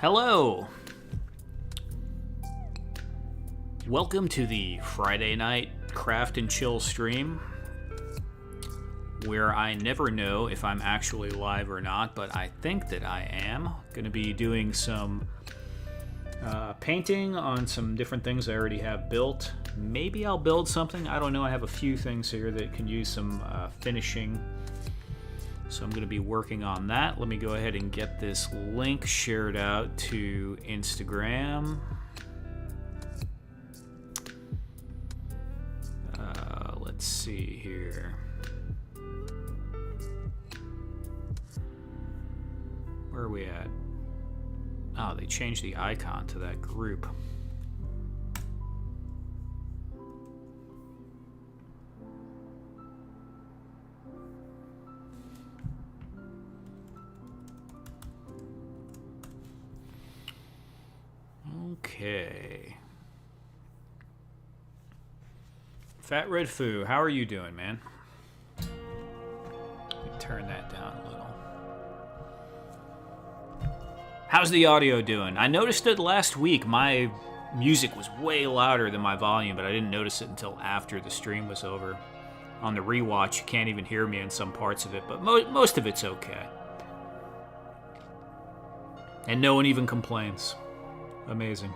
Hello! Welcome to the Friday night craft and chill stream, where I never know if I'm actually live or not, but I think that I am. Going to be doing some painting on some different things I already have built. Maybe I'll build something. I don't know. I have a few things here that can use some finishing. So I'm going to be working on that. Let me go ahead and get this link shared out to Instagram. Let's see here. Where are we at? Oh, they changed the icon to that group. Okay. Fat Red Foo, how are you doing, man? Let me turn that down a little. How's the audio doing? I noticed that last week my music was way louder than my volume, but I didn't notice it until after the stream was over. On the rewatch, you can't even hear me in some parts of it, but most of it's okay. And no one even complains. Amazing.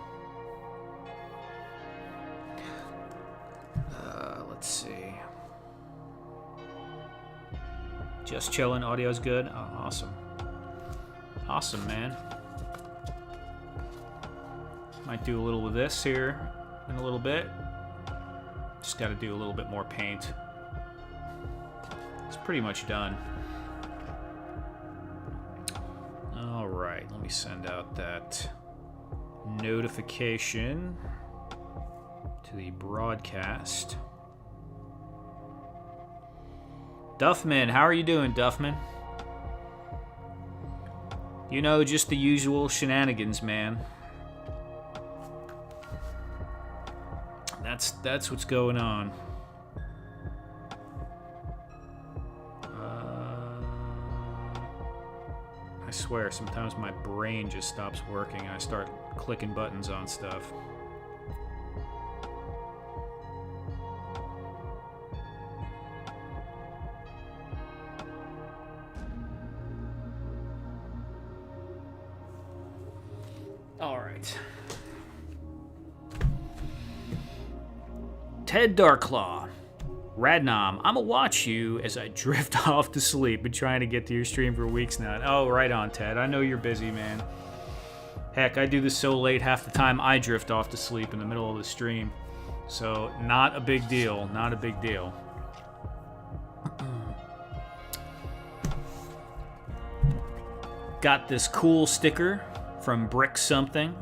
Let's see. Just chilling. Audio's good. Oh, awesome. Awesome, man. Might do a little of this here in a little bit. Just got to do a little bit more paint. It's pretty much done. All right. Let me send out that notification to the broadcast. Duffman, how are you doing, Duffman? You know, just the usual shenanigans, man. That's what's going on. I swear, sometimes my brain just stops working and I start clicking buttons on stuff. All right. Ted Darklaw. Radnom, I'ma watch you as I drift off to sleep. Been trying to get to your stream for weeks now. Oh, right on, Ted. I know you're busy, man. Heck, I do this so late, half the time I drift off to sleep in the middle of the stream. So, not a big deal. Not a big deal. Got this cool sticker from Brick Something.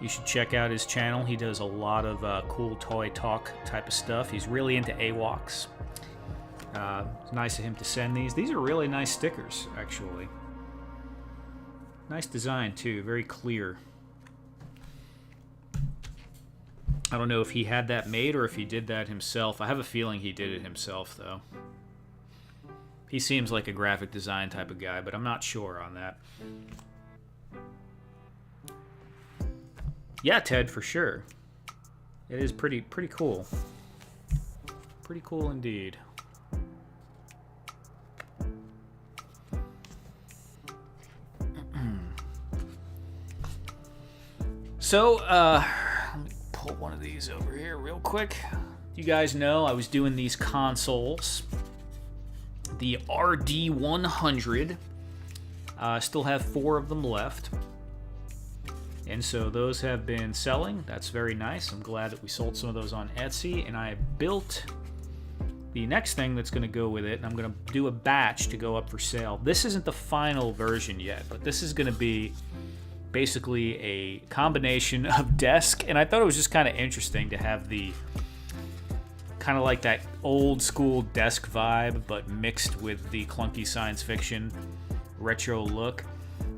You should check out his channel. He does a lot of cool toy talk type of stuff. He's really into AWOCs. It's nice of him to send these. These are really nice stickers, actually. Nice design, too. Very clear. I don't know if he had that made or if he did that himself. I have a feeling he did it himself, though. He seems like a graphic design type of guy, but I'm not sure on that. Yeah, Ted, for sure. It is pretty cool. Pretty cool indeed. So, let me pull one of these over here real quick. You guys know I was doing these consoles. The RD100. Still have 4 of them left. And so those have been selling. That's very nice. I'm glad that we sold some of those on Etsy. And I built the next thing that's going to go with it. And I'm going to do a batch to go up for sale. This isn't the final version yet, but this is going to be basically a combination of desk. And I thought it was just kind of interesting to have the kind of like that old school desk vibe, but mixed with the clunky science fiction retro look.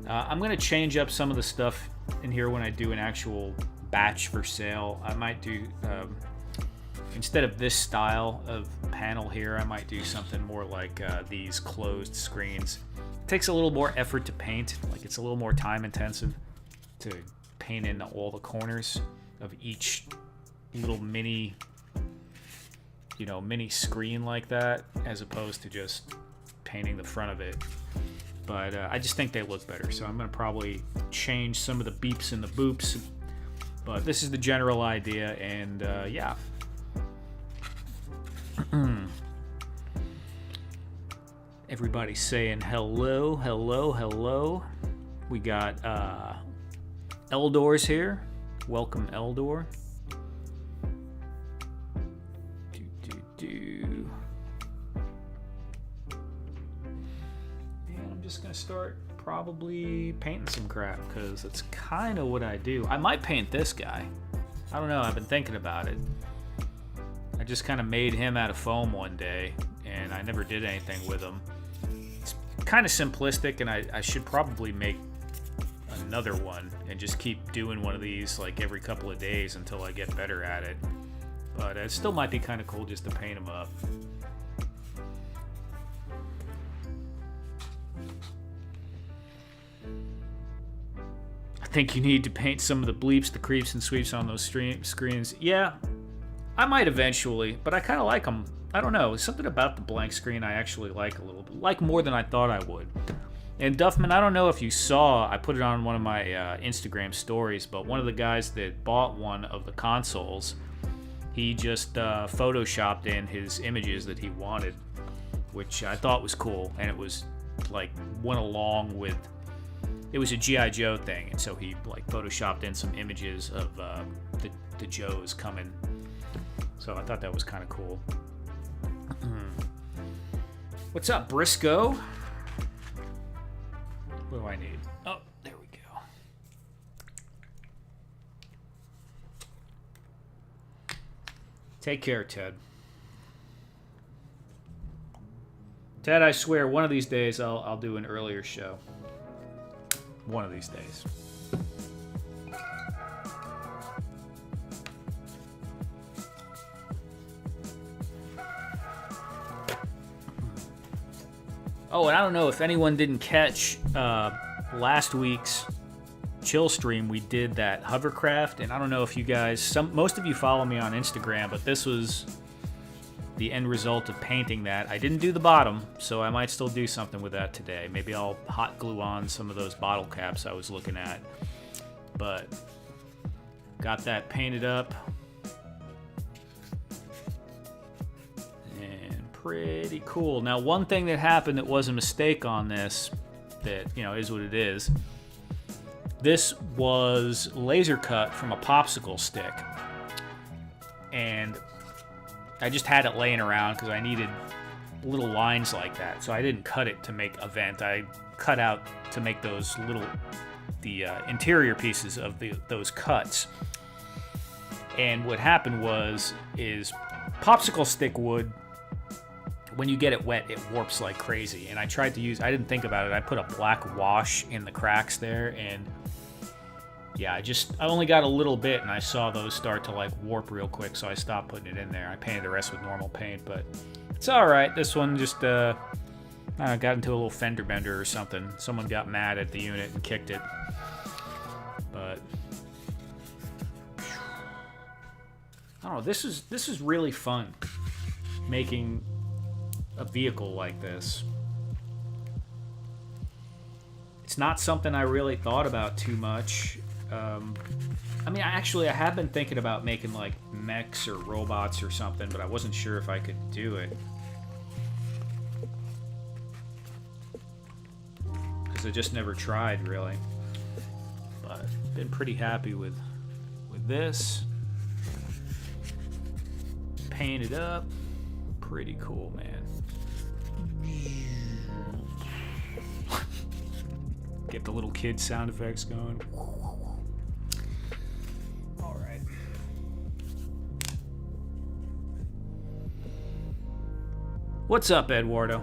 I'm going to change up some of the stuff in here when I do an actual batch for sale. I might do, instead of this style of panel here, I might do something more like these closed screens. takes a little more effort to paint. Like, it's a little more time intensive to paint in all the corners of each little mini, mini screen like that, as opposed to just painting the front of it. But I just think they look better, so I'm going to probably change some of the beeps and the boops. But this is the general idea, and yeah. Everybody's saying hello, hello, hello. We got Eldor's here. Welcome, Eldor. And I'm just gonna start probably painting some crap, because it's kind of what I do. I might paint this guy. I don't know, I've been thinking about it. I just kind of made him out of foam one day, and I never did anything with him. It's kind of simplistic, and I should probably make another one and just keep doing one of these like every couple of days until I get better at it. But it still might be kind of cool just to paint them up. I think you need to paint some of the bleeps, the creeps, and sweeps on those screens. Yeah, I might eventually, but I kind of like them. I don't know. There's something about the blank screen I actually like a little bit. Like more than I thought I would. And Duffman, I don't know if you saw, I put it on one of my Instagram stories, but one of the guys that bought one of the consoles, he just photoshopped in his images that he wanted, which I thought was cool. And it was like, went along with, it was a G.I. Joe thing. And so he like photoshopped in some images of the Joes coming. So I thought that was kind of cool. What's up, Briscoe? What do I need? Oh, there we go. Take care, Ted. Ted, I swear, one of these days I'll do an earlier show. One of these days. Oh, and I don't know if anyone didn't catch last week's chill stream. We did that hovercraft, and I don't know if you guys, most of you follow me on Instagram, but this was the end result of painting that. I didn't do the bottom, so I might still do something with that today. Maybe I'll hot glue on some of those bottle caps I was looking at. But got that painted up. Pretty cool. Now, one thing that happened that was a mistake on this, that, is what it is. This was laser cut from a popsicle stick. And I just had it laying around because I needed little lines like that. So I didn't cut it to make a vent. I cut out to make those the interior pieces of those cuts. And what happened is popsicle stick wood, when you get it wet, it warps like crazy. And I tried to I didn't think about it. I put a black wash in the cracks there, and yeah, I only got a little bit, and I saw those start to like warp real quick, so I stopped putting it in there. I painted the rest with normal paint, but it's all right. This one just got into a little fender bender or something. Someone got mad at the unit and kicked it. But I don't know. This is really fun, making a vehicle like this. It's not something I really thought about too much. I mean, I have been thinking about making like mechs or robots or something, but I wasn't sure if I could do it. Because I just never tried, really. But been pretty happy with this. Painted up. Pretty cool, man. Get the little kid sound effects going. All right. What's up, Eduardo?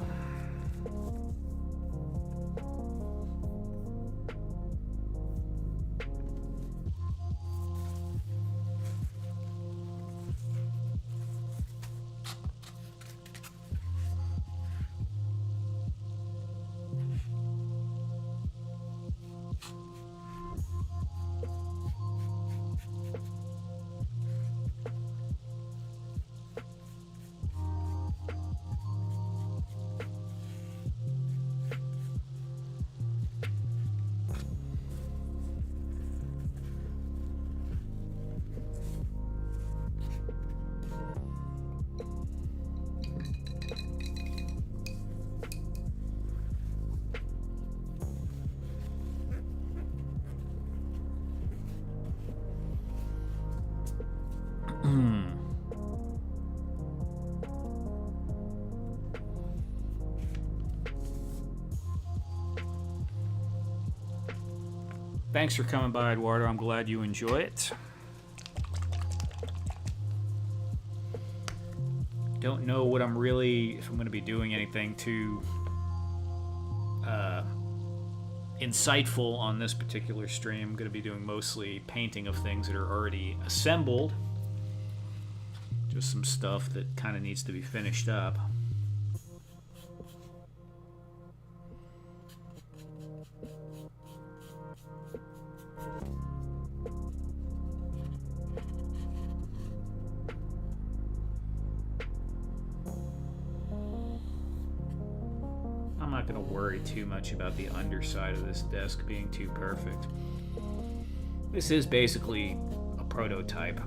Thanks for coming by, Eduardo. I'm glad you enjoy it. Don't know what I'm really, if I'm going to be doing anything too insightful on this particular stream. I'm going to be doing mostly painting of things that are already assembled. Just some stuff that kind of needs to be finished up. I'm not going to worry too much about the underside of this desk being too perfect. This is basically a prototype.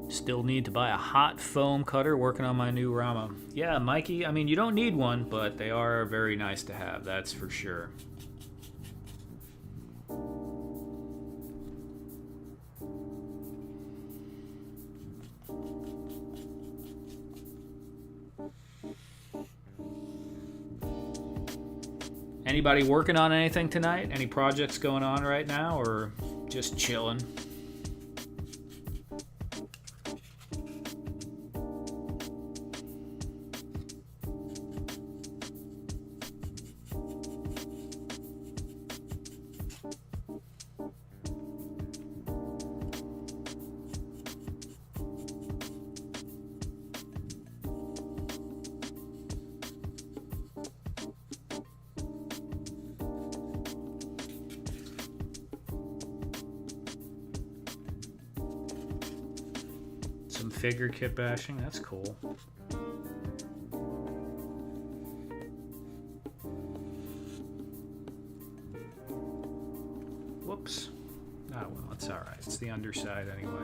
Still need to buy a hot foam cutter, working on my new Rama. Yeah, Mikey, I mean, you don't need one, but they are very nice to have, that's for sure. Anybody working on anything tonight? Any projects going on right now, or just chilling? Figure kit bashing, that's cool. Whoops. Ah, well, it's alright. It's the underside anyway.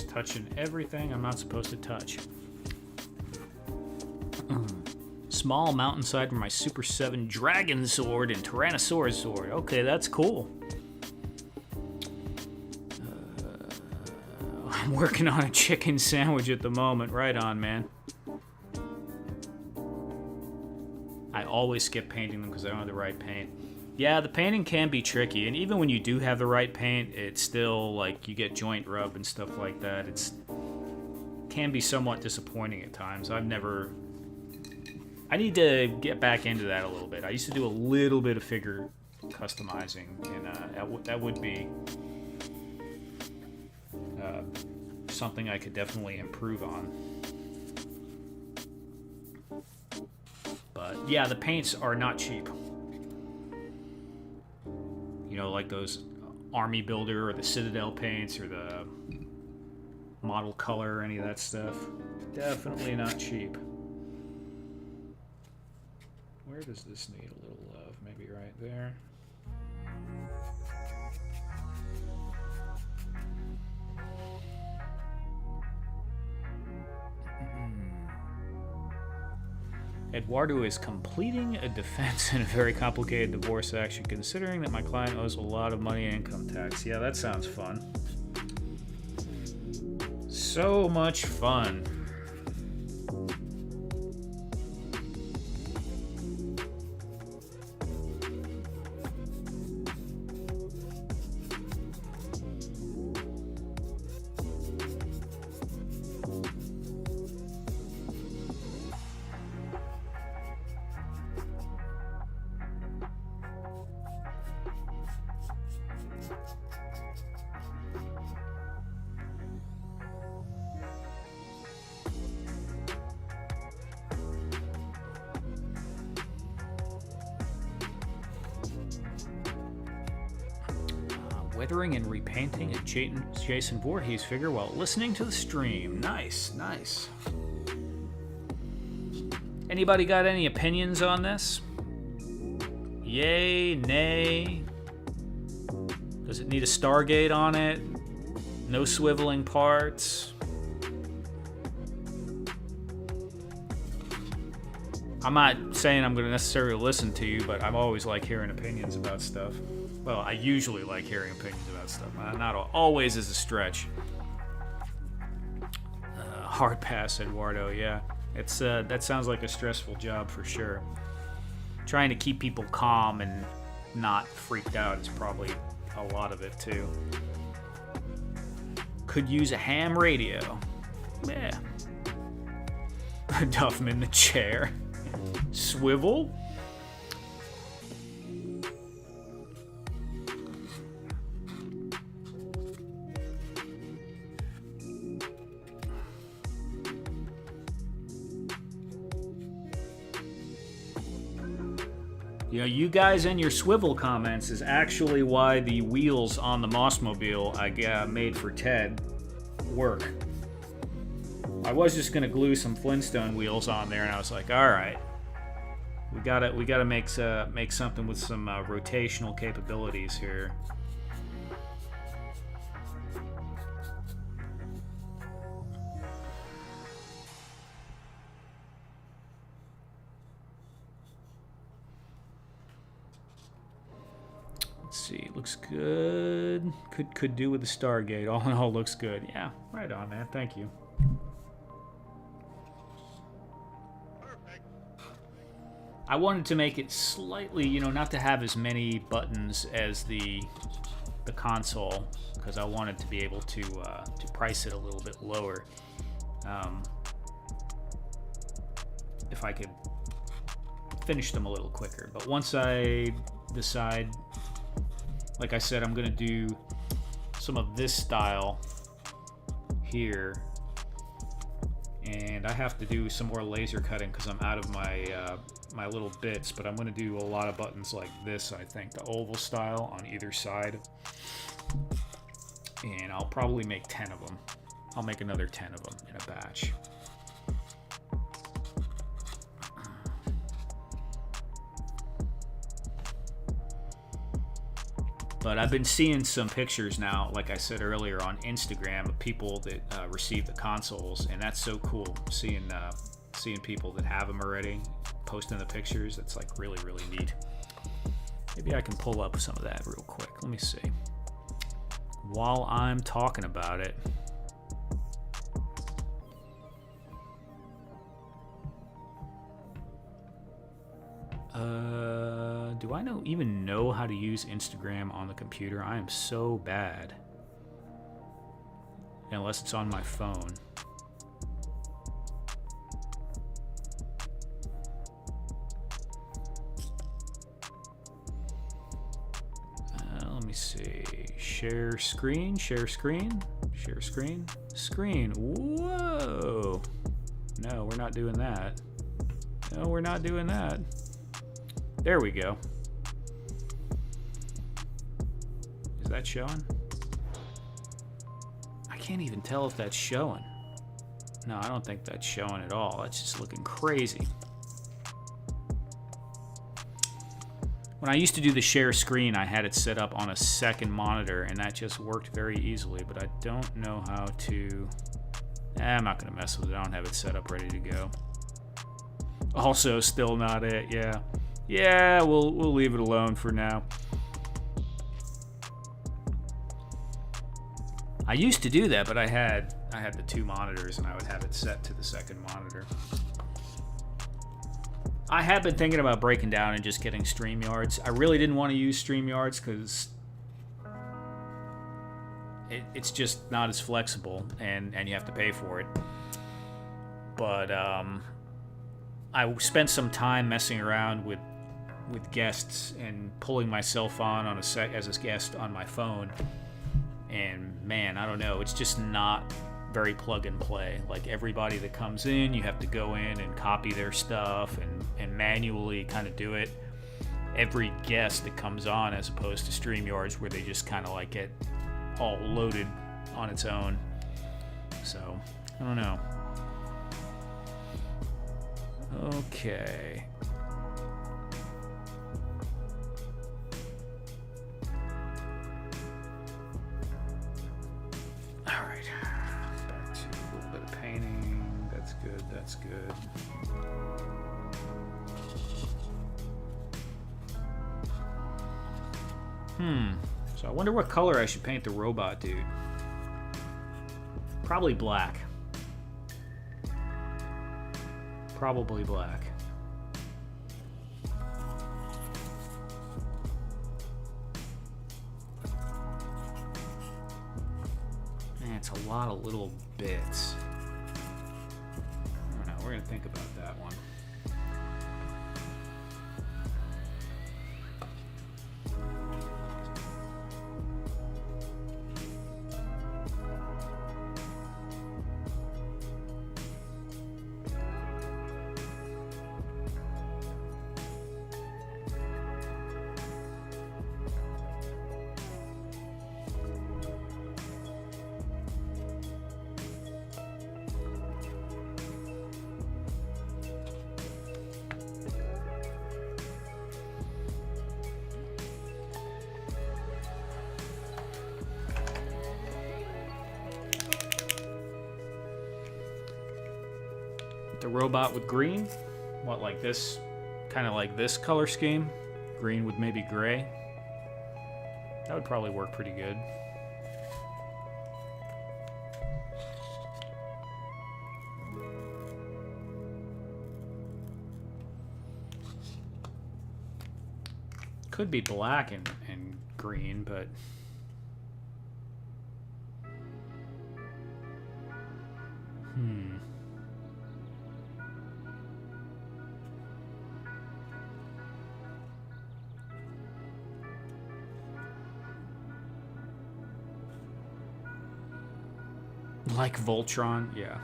Touching everything I'm not supposed to touch. Small mountainside for my Super 7 Dragon Sword and Tyrannosaurus Sword. Okay, that's cool. I'm working on a chicken sandwich at the moment. Right on, man. I always skip painting them because I don't have the right paint. Yeah, the painting can be tricky, and even when you do have the right paint, it's still, like, you get joint rub and stuff like that. It can be somewhat disappointing at times. I need to get back into that a little bit. I used to do a little bit of figure customizing, and that would be something I could definitely improve on. But, yeah, the paints are not cheap. You know, like those Army Builder or the Citadel paints or the Model Color or any of that stuff. Definitely not cheap. Where does this need a little love? Maybe right there. Eduardo is completing a defense in a very complicated divorce action, considering that my client owes a lot of money in income tax. Yeah, that sounds fun. So much fun. weathering and repainting a Jason Voorhees figure while listening to the stream. Nice, nice. Anybody got any opinions on this? Yay, nay? Does it need a Stargate on it? No swiveling parts? I'm not saying I'm going to necessarily listen to you, but I always like hearing opinions about stuff. Well, I usually like hearing opinions about stuff. Not always is a stretch. Hard pass, Eduardo. Yeah, it's that sounds like a stressful job for sure. Trying to keep people calm and not freaked out is probably a lot of it too. Could use a ham radio. Yeah. Duff him in the chair. Swivel? You know, you guys and your swivel comments is actually why the wheels on the Mossmobile I made for Ted work. I was just gonna glue some Flintstone wheels on there, and I was like, all right, we gotta make something with some rotational capabilities here. Let's see, looks good. Could do with the Stargate. All in all, looks good. Yeah, right on, man. Thank you. I wanted to make it slightly, you know, not to have as many buttons as the console, because I wanted to be able to price it a little bit lower. If I could finish them a little quicker. But once I decide, like I said, I'm going to do some of this style here. And I have to do some more laser cutting because I'm out of my my little bits, but I'm going to do a lot of buttons like this, I think, the oval style on either side. And I'll probably make 10 of them. I'll make another 10 of them in a batch. But I've been seeing some pictures now, like I said earlier, on Instagram of people that receive the consoles, and that's so cool. Seeing people that have them already, posting the pictures, that's like really, really neat. Maybe I can pull up some of that real quick. Let me see. While I'm talking about it. Do I even know how to use Instagram on the computer? I am so bad. Unless it's on my phone. Let me see. Share screen, share screen, share screen, screen. Whoa. No, we're not doing that. No, we're not doing that. There we go. Is that showing? I can't even tell if that's showing. No, I don't think that's showing at all. That's just looking crazy. When I used to do the share screen, I had it set up on a second monitor, and that just worked very easily, but I don't know how to... I'm not going to mess with it. I don't have it set up ready to go. Also, still not it, yeah. Yeah, we'll leave it alone for now. I used to do that, but I had the two monitors, and I would have it set to the second monitor. I have been thinking about breaking down and just getting StreamYards. I really didn't want to use StreamYards because it's just not as flexible, and you have to pay for it. But I spent some time messing around with guests and pulling myself on as a guest on my phone. And man, I don't know, it's just not very plug and play. Like, everybody that comes in, you have to go in and copy their stuff and manually kind of do it. every guest that comes on, as opposed to StreamYards where they just kind of like get all loaded on its own. So, I don't know. Okay. All right. Back to a little bit of painting. That's good. That's good. So I wonder what color I should paint the robot dude. Probably black. Probably black. Man, it's a lot of little bits. I don't know. We're going to think about that one. The robot with green? What, like this? Kind of like this color scheme? Green with maybe gray? That would probably work pretty good. Could be black and green, but... Like Voltron, yeah.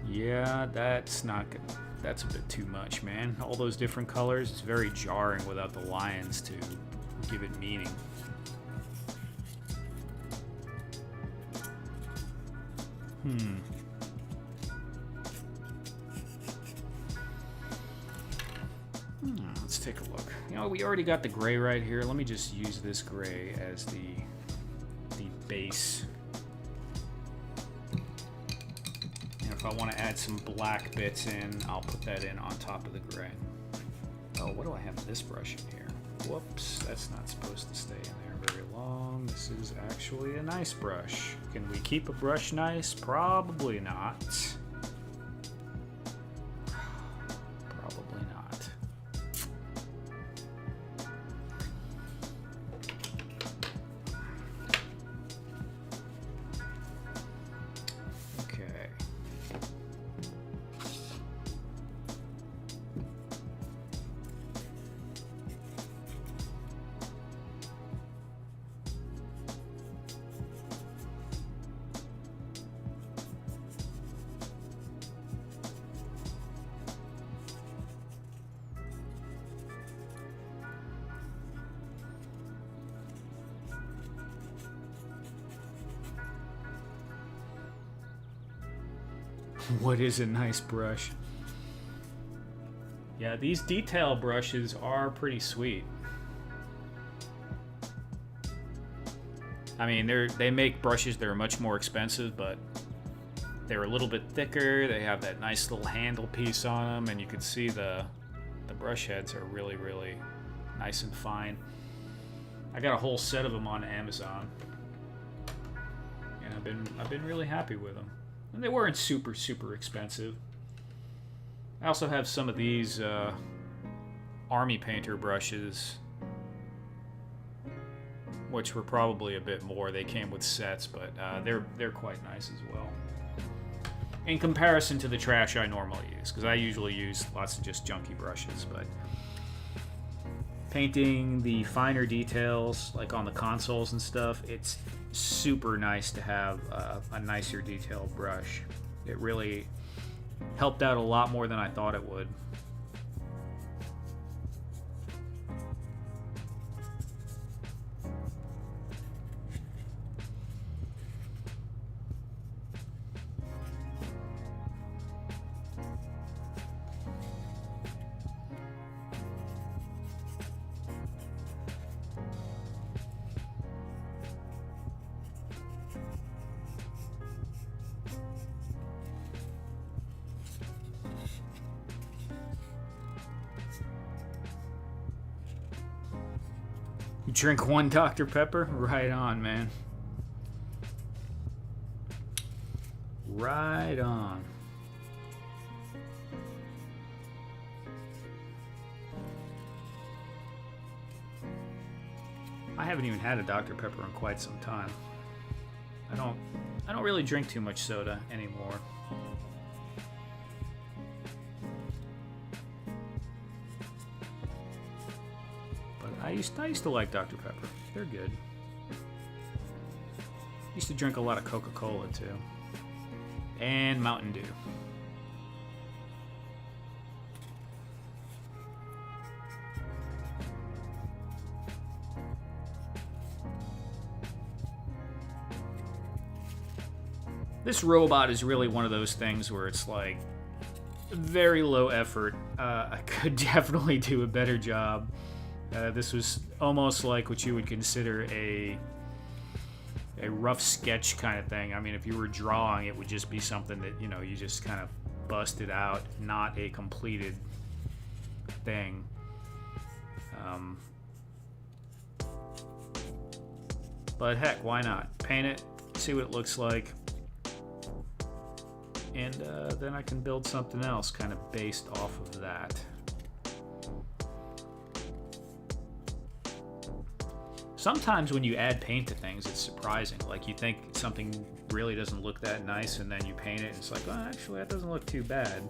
Yeah, that's not good. That's a bit too much, man. All those different colors, it's very jarring without the lions to give it meaning. Let's take a look. You know, we already got the gray right here. Let me just use this gray as the base. If I want to add some black bits in, I'll put that in on top of the gray. Oh, what do I have this brush in here? Whoops, that's not supposed to stay in there very long. This is actually a nice brush. Can we keep a brush nice? Probably not. Probably not. Okay. What is a nice brush? Yeah, these detail brushes are pretty sweet. I mean, they make brushes that are much more expensive, but they're a little bit thicker. They have that nice little handle piece on them, and you can see the brush heads are really, really nice and fine. I got a whole set of them on Amazon, and I've been really happy with them. And they weren't super, super expensive. I also have some of these Army Painter brushes, which were probably a bit more. They came with sets, but they're quite nice as well. In comparison to the trash I normally use, because I usually use lots of just junky brushes, but painting the finer details, like on the consoles and stuff, it's super nice to have a nicer detailed brush. It really helped out a lot more than I thought it would. Drink one Dr. Pepper? Right on, man. Right on. I haven't even had a Dr. Pepper in quite some time. I don't really drink too much soda anymore. But I used to like Dr. Pepper. They're good. Used to drink a lot of Coca-Cola too. And Mountain Dew. This robot is really one of those things where it's like very low effort. I could definitely do a better job. This was almost like what you would consider a rough sketch kind of thing. I mean, if you were drawing, it would just be something that, you know, you just kind of busted out, not a completed thing. But heck, why not? Paint it, see what it looks like. And then I can build something else kind of based off of that. Sometimes when you add paint to things, it's surprising. Like, you think something really doesn't look that nice, and then you paint it, and it's like, well, actually, that doesn't look too bad.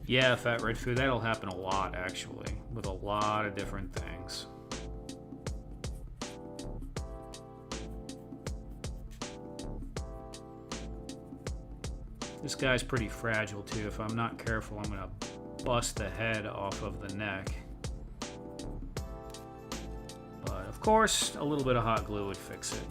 Yeah, Fat Red Food, that'll happen a lot, actually, with a lot of different things. This guy's pretty fragile, too. If I'm not careful, I'm going to bust the head off of the neck. But, of course, a little bit of hot glue would fix it.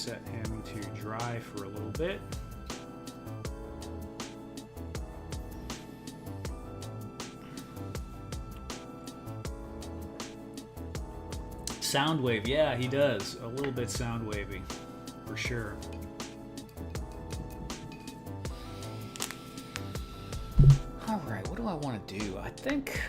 set him to dry for a little bit. Sound wave, yeah, he does. A little bit sound wavy, for sure. All right, what do I want to do? I think...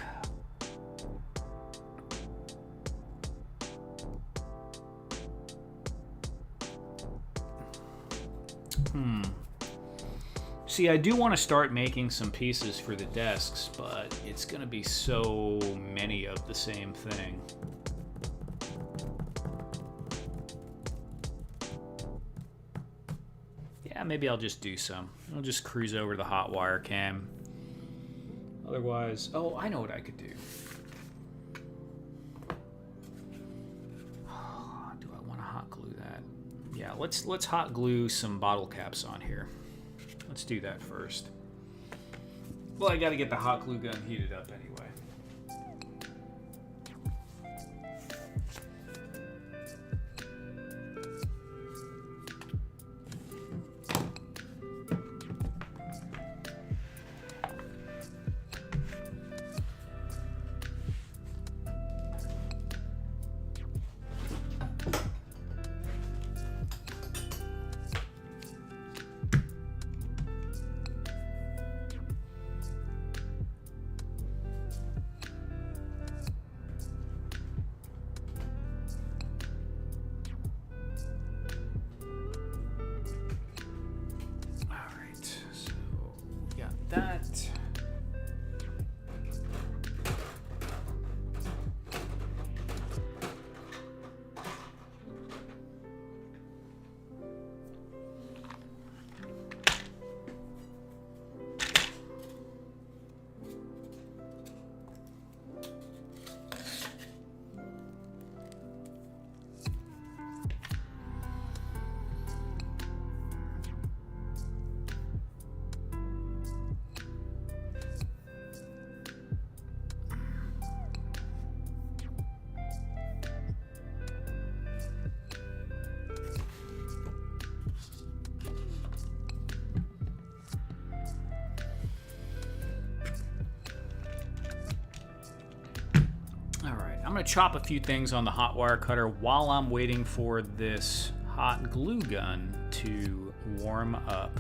See, I do want to start making some pieces for the desks, but it's going to be so many of the same thing. Yeah, maybe I'll just do some. I'll just cruise over the hot wire cam. Otherwise, oh, I know what I could do. Do I want to hot glue that? Yeah, let's hot glue some bottle caps on here. Let's do that first. Well, I got to get the hot glue gun heated up anyway. That. I'm going to chop a few things on the hot wire cutter while I'm waiting for this hot glue gun to warm up.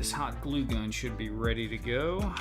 This hot glue gun should be ready to go.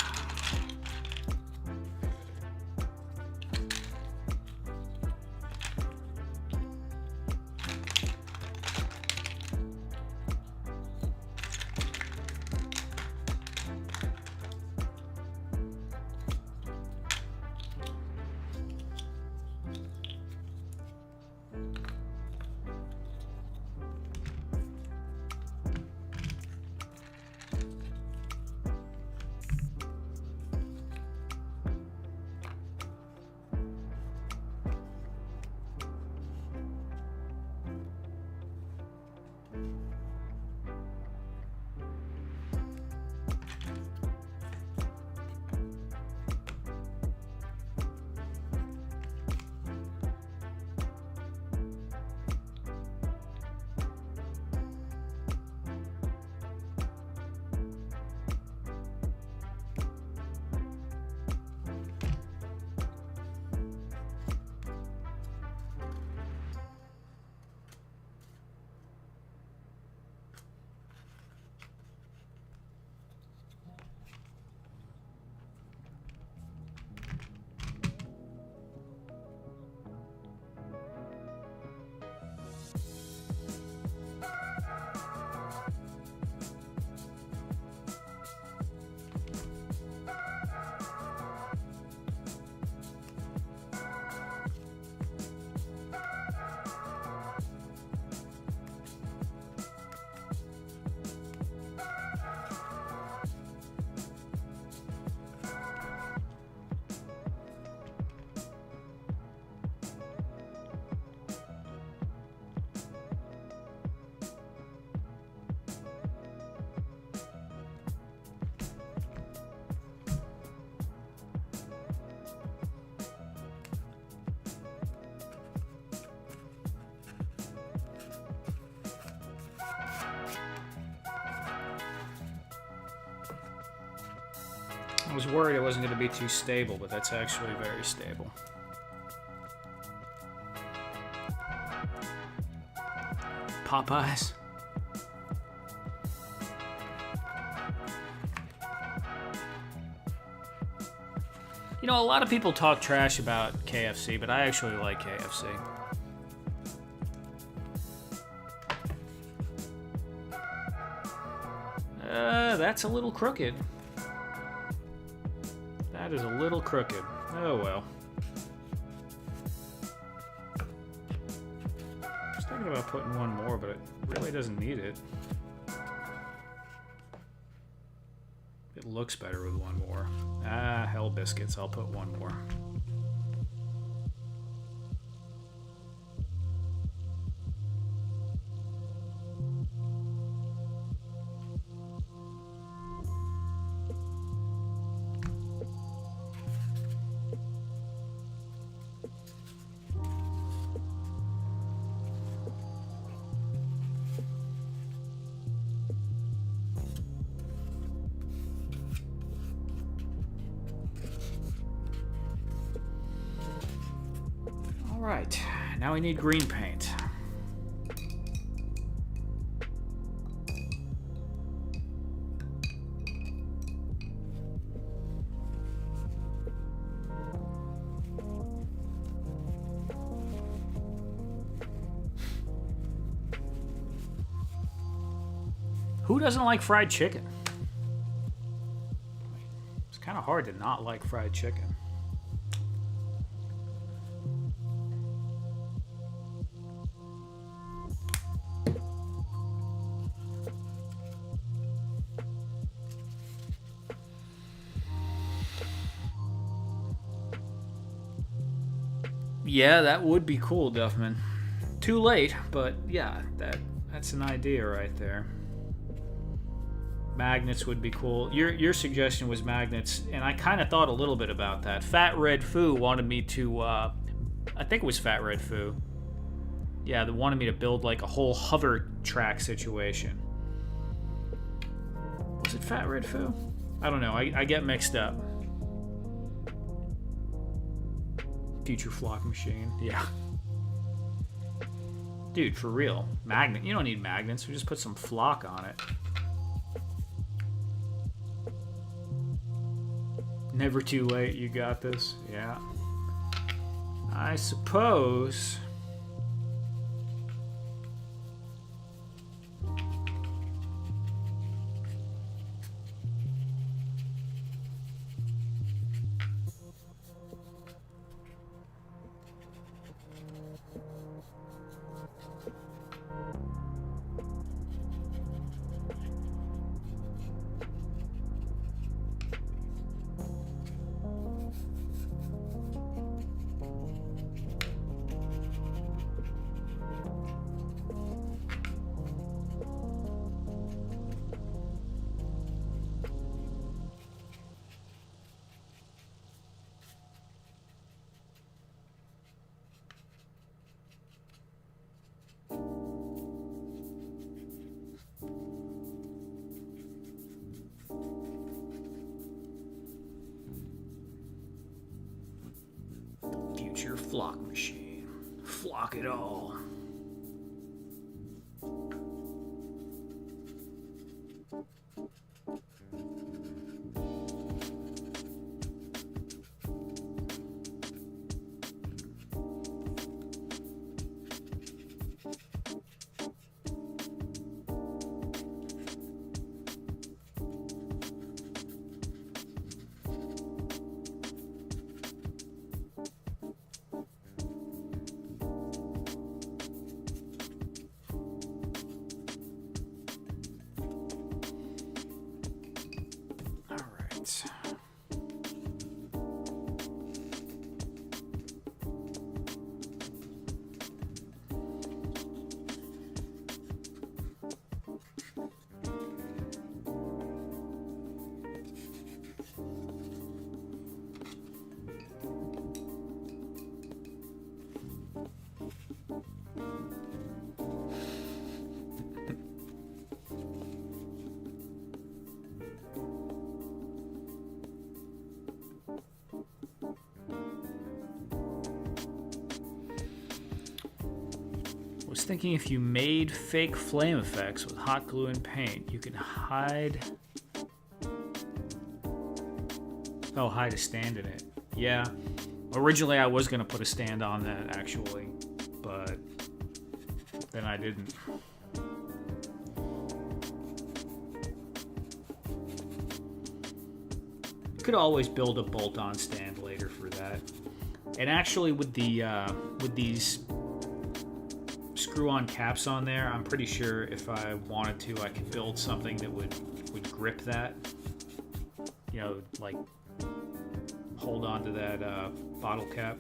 I was worried it wasn't going to be too stable, but that's actually very stable. Popeyes. You know, a lot of people talk trash about KFC, but I actually like KFC. That's a little crooked. That is a little crooked. Oh well. I was thinking about putting one more, but it really doesn't need it. It looks better with one more. Ah, hell biscuits. I'll put one more. Alright, now we need green paint. Who doesn't like fried chicken? It's kind of hard to not like fried chicken. Yeah, that would be cool, Duffman. Too late, but yeah, that's an idea right there. Magnets would be cool. Your suggestion was magnets, and I kind of thought a little bit about that. Fat Red Foo wanted me to, I think it was Fat Red Foo. Yeah, they wanted me to build like a whole hover track situation. Was it Fat Red Foo? I don't know. I get mixed up. Future Flock Machine. Yeah. Dude, for real. Magnet. You don't need magnets. We just put some flock on it. Never too late. You got this. Yeah. I suppose. Future flock machine. Flock it all. Was thinking if you made fake flame effects with hot glue and paint, you can hide. Oh, hide a stand in it. Yeah. Originally, I was going to put a stand on that, actually, but then I didn't. Could always build a bolt-on stand later for that. And actually, with these screw-on caps on there, I'm pretty sure if I wanted to, I could build something that would grip that. You know, like hold on to that bottle cap.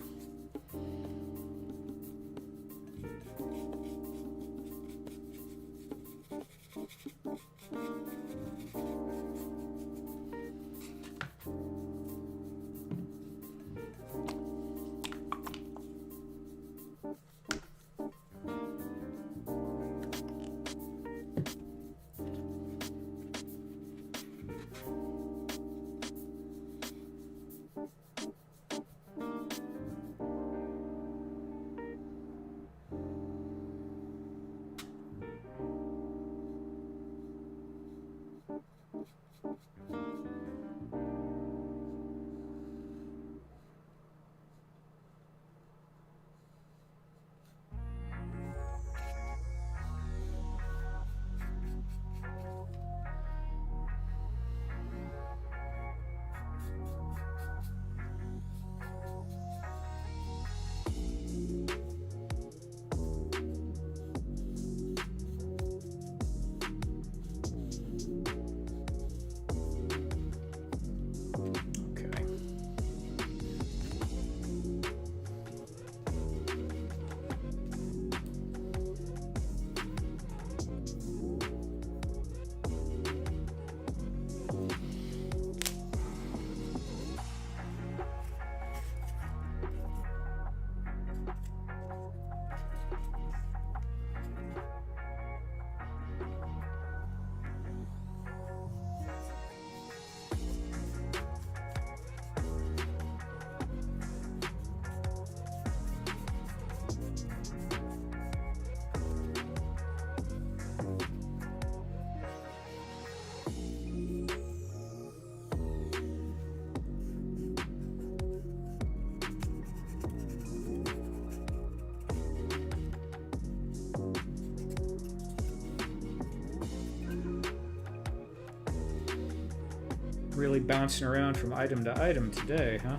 really bouncing around from item to item today, huh?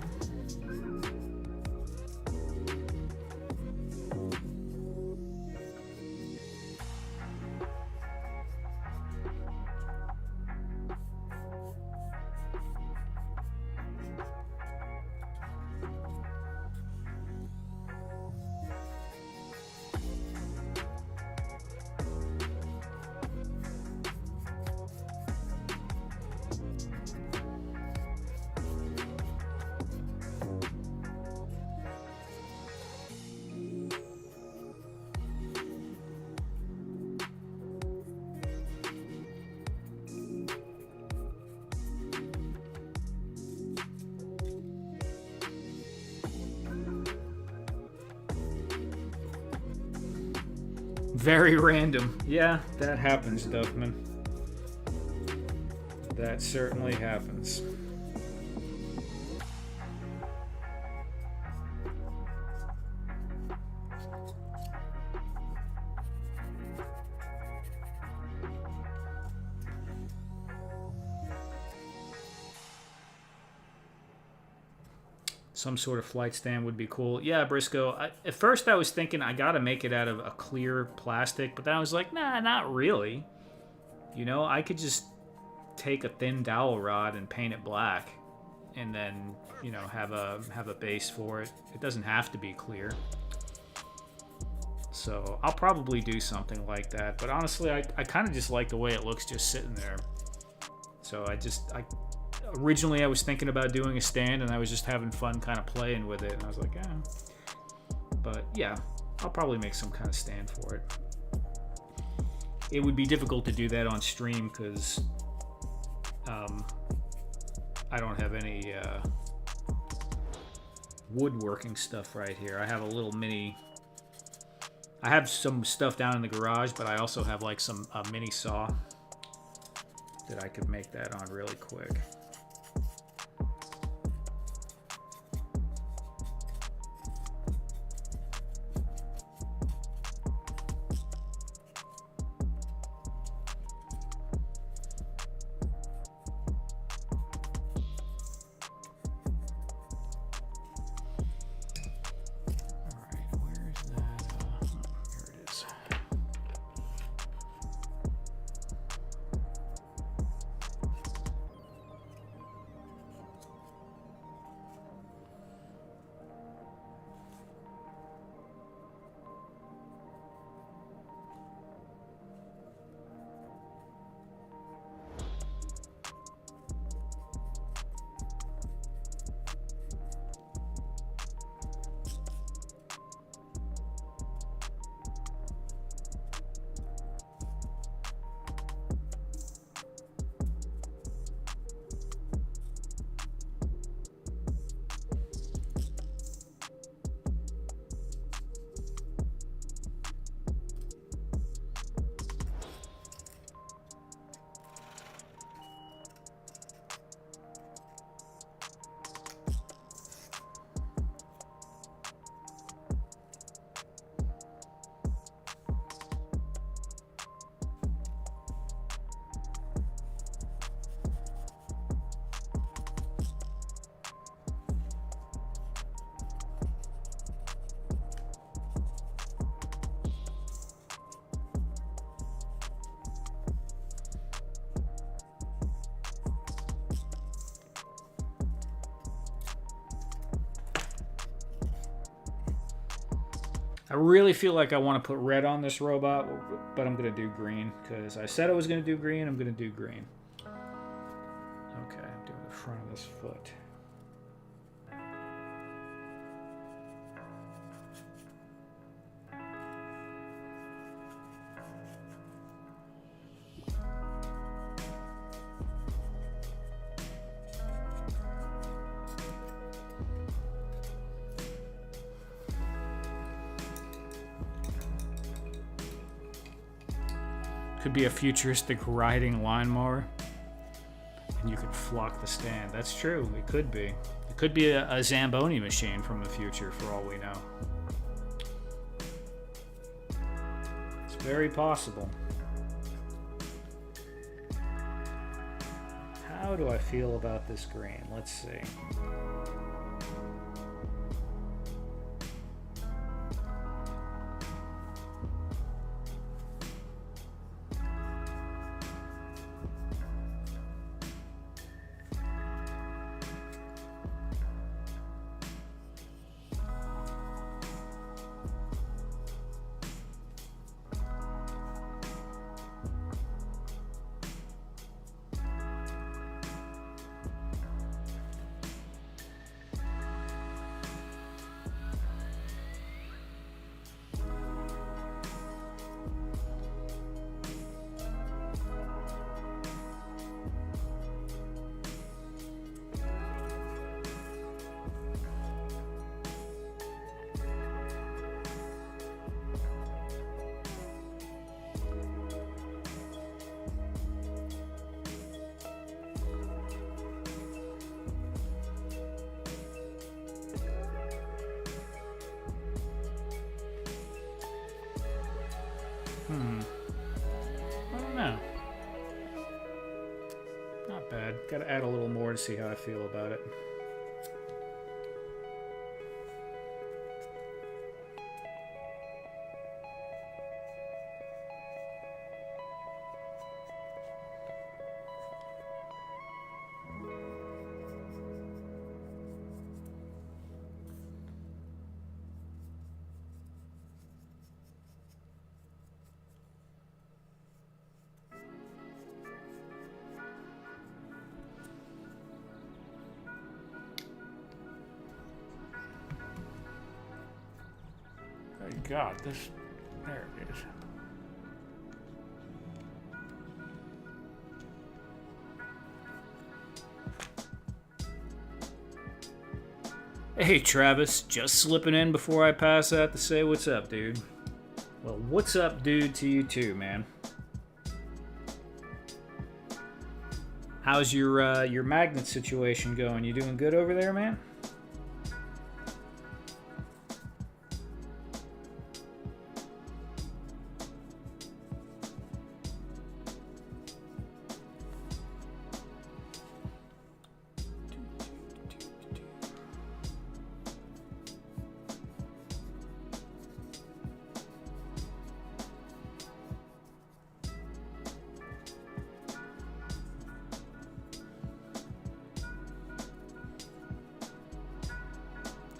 Very random. Yeah, that happens, Duffman. That certainly happens. Some sort of flight stand would be cool. Yeah, Briscoe. At first I was thinking I gotta make it out of a clear plastic, but then I was like, nah, not really. You know, I could just take a thin dowel rod and paint it black, and then, you know, have a base for it. It doesn't have to be clear. So I'll probably do something like that. But honestly, I kind of just like the way it looks just sitting there. So originally I was thinking about doing a stand, and I was just having fun kind of playing with it, and I was like, but yeah, I'll probably make some kind of stand for it. It would be difficult to do that on stream because I don't have any woodworking stuff right here. I have a little I have some stuff down in the garage, but I also have like a mini saw that I could make that on really quick. I really feel like I want to put red on this robot, but I'm going to do green because I said I was going to do green. I'm going to do green. Okay, I'm doing the front of this foot. Could be a futuristic riding lawnmower, and you could flock the stand. That's true. It could be. It could be a Zamboni machine from the future, for all we know. It's very possible. How How do I feel about this green? Let's see. I don't know. Not bad. Gotta add a little more to see how I feel about it. God, this... There it is. Hey, Travis. Just slipping in before I pass out to say what's up, dude. Well, what's up, dude, to you too, man. How's your magnet situation going? You doing good over there, man?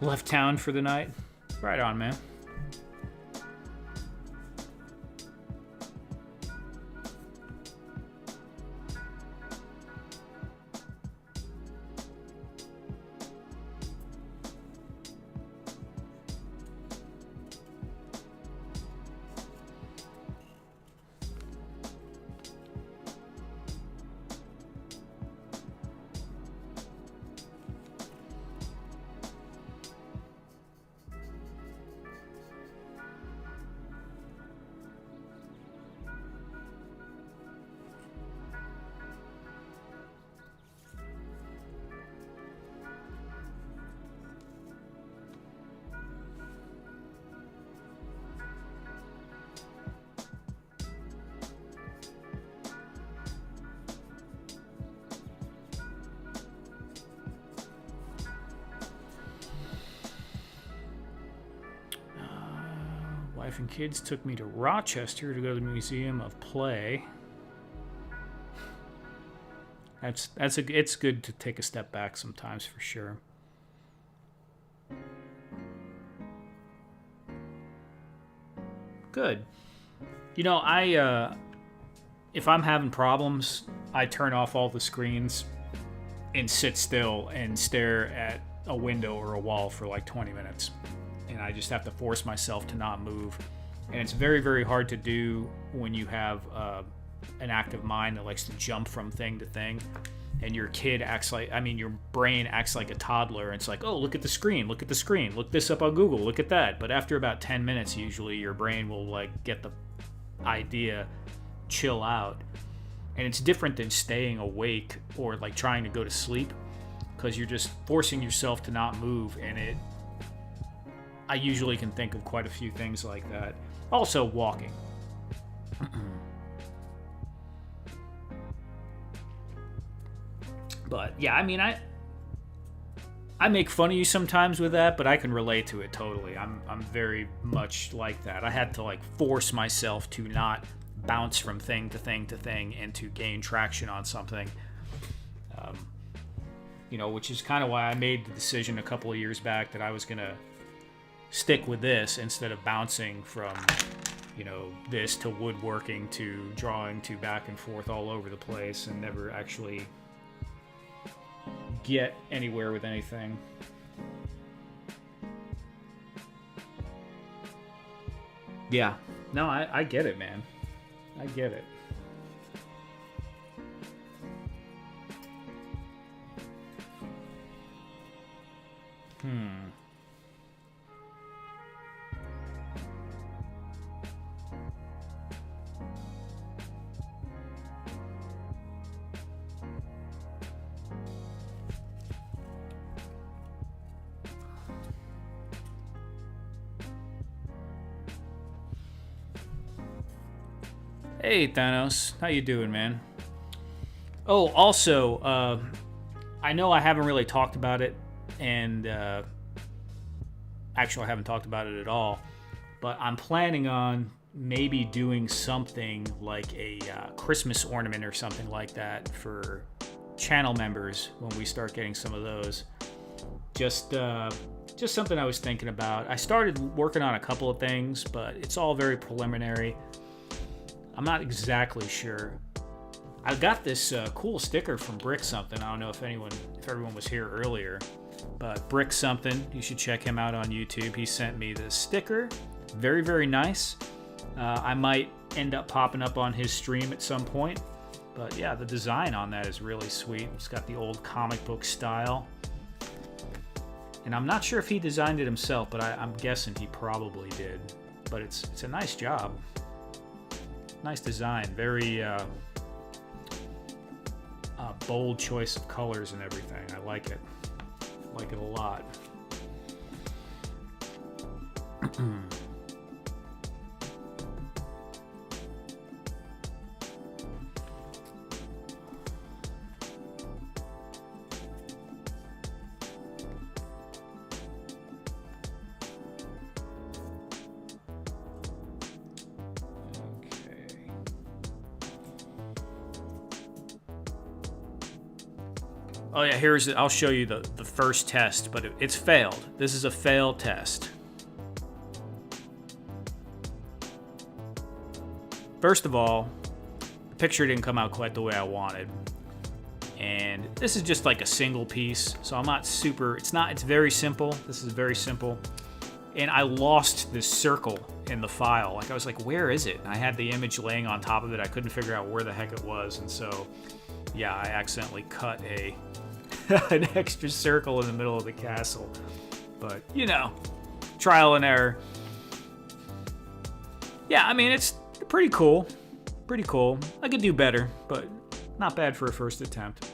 Left town for the night? Right on, man. Wife and kids took me to Rochester to go to the Museum of Play. It's good to take a step back sometimes, for sure. Good. You know, if I'm having problems, I turn off all the screens and sit still and stare at a window or a wall for like 20 minutes. And I just have to force myself to not move. And it's very, very hard to do when you have an active mind that likes to jump from thing to thing. And your kid acts like, your brain acts like a toddler. It's like, oh, look at the screen, look at the screen, look this up on Google, look at that. But after about 10 minutes, usually your brain will like get the idea, chill out. And it's different than staying awake or like trying to go to sleep, because you're just forcing yourself to not move. And I usually can think of quite a few things like that. Also, walking. But yeah, I mean, I make fun of you sometimes with that, but I can relate to it totally. I'm very much like that. I had to like force myself to not bounce from thing to thing to thing and to gain traction on something. Which is kind of why I made the decision a couple of years back that I was gonna stick with this instead of bouncing from, this to woodworking to drawing to back and forth all over the place and never actually get anywhere with anything. Yeah. No, I get it, man. I get it. Hey, Thanos. How you doing, man? Oh, also, I know I haven't really talked about it, and actually I haven't talked about it at all, but I'm planning on maybe doing something like a Christmas ornament or something like that for channel members when we start getting some of those. Just something I was thinking about. I started working on a couple of things, but it's all very preliminary. I'm not exactly sure. I got this cool sticker from Brick Something. I don't know if everyone was here earlier, but Brick Something, you should check him out on YouTube. He sent me this sticker. Very, very nice. I might end up popping up on his stream at some point. But yeah, the design on that is really sweet. It's got the old comic book style. And I'm not sure if he designed it himself, but I'm guessing he probably did. But it's a nice job. Nice design. Very bold choice of colors and everything. I like it. I like it a lot. Oh yeah, I'll show you the first test, but it's failed. This is a failed test. First of all, the picture didn't come out quite the way I wanted. And this is just like a single piece, so I'm not super, it's very simple. This is very simple. And I lost this circle in the file. Like I was like, where is it? And I had the image laying on top of it. I couldn't figure out where the heck it was. And so, yeah, I accidentally cut an extra circle in the middle of the castle. But, trial and error. Yeah, I mean, it's pretty cool. Pretty cool. I could do better, but not bad for a first attempt.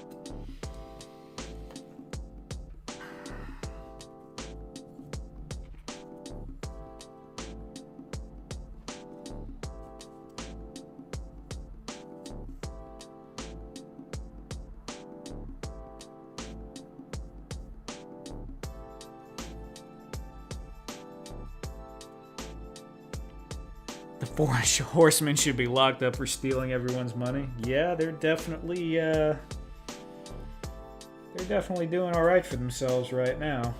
Four horsemen should be locked up for stealing everyone's money. Yeah, they're definitely doing all right for themselves right now.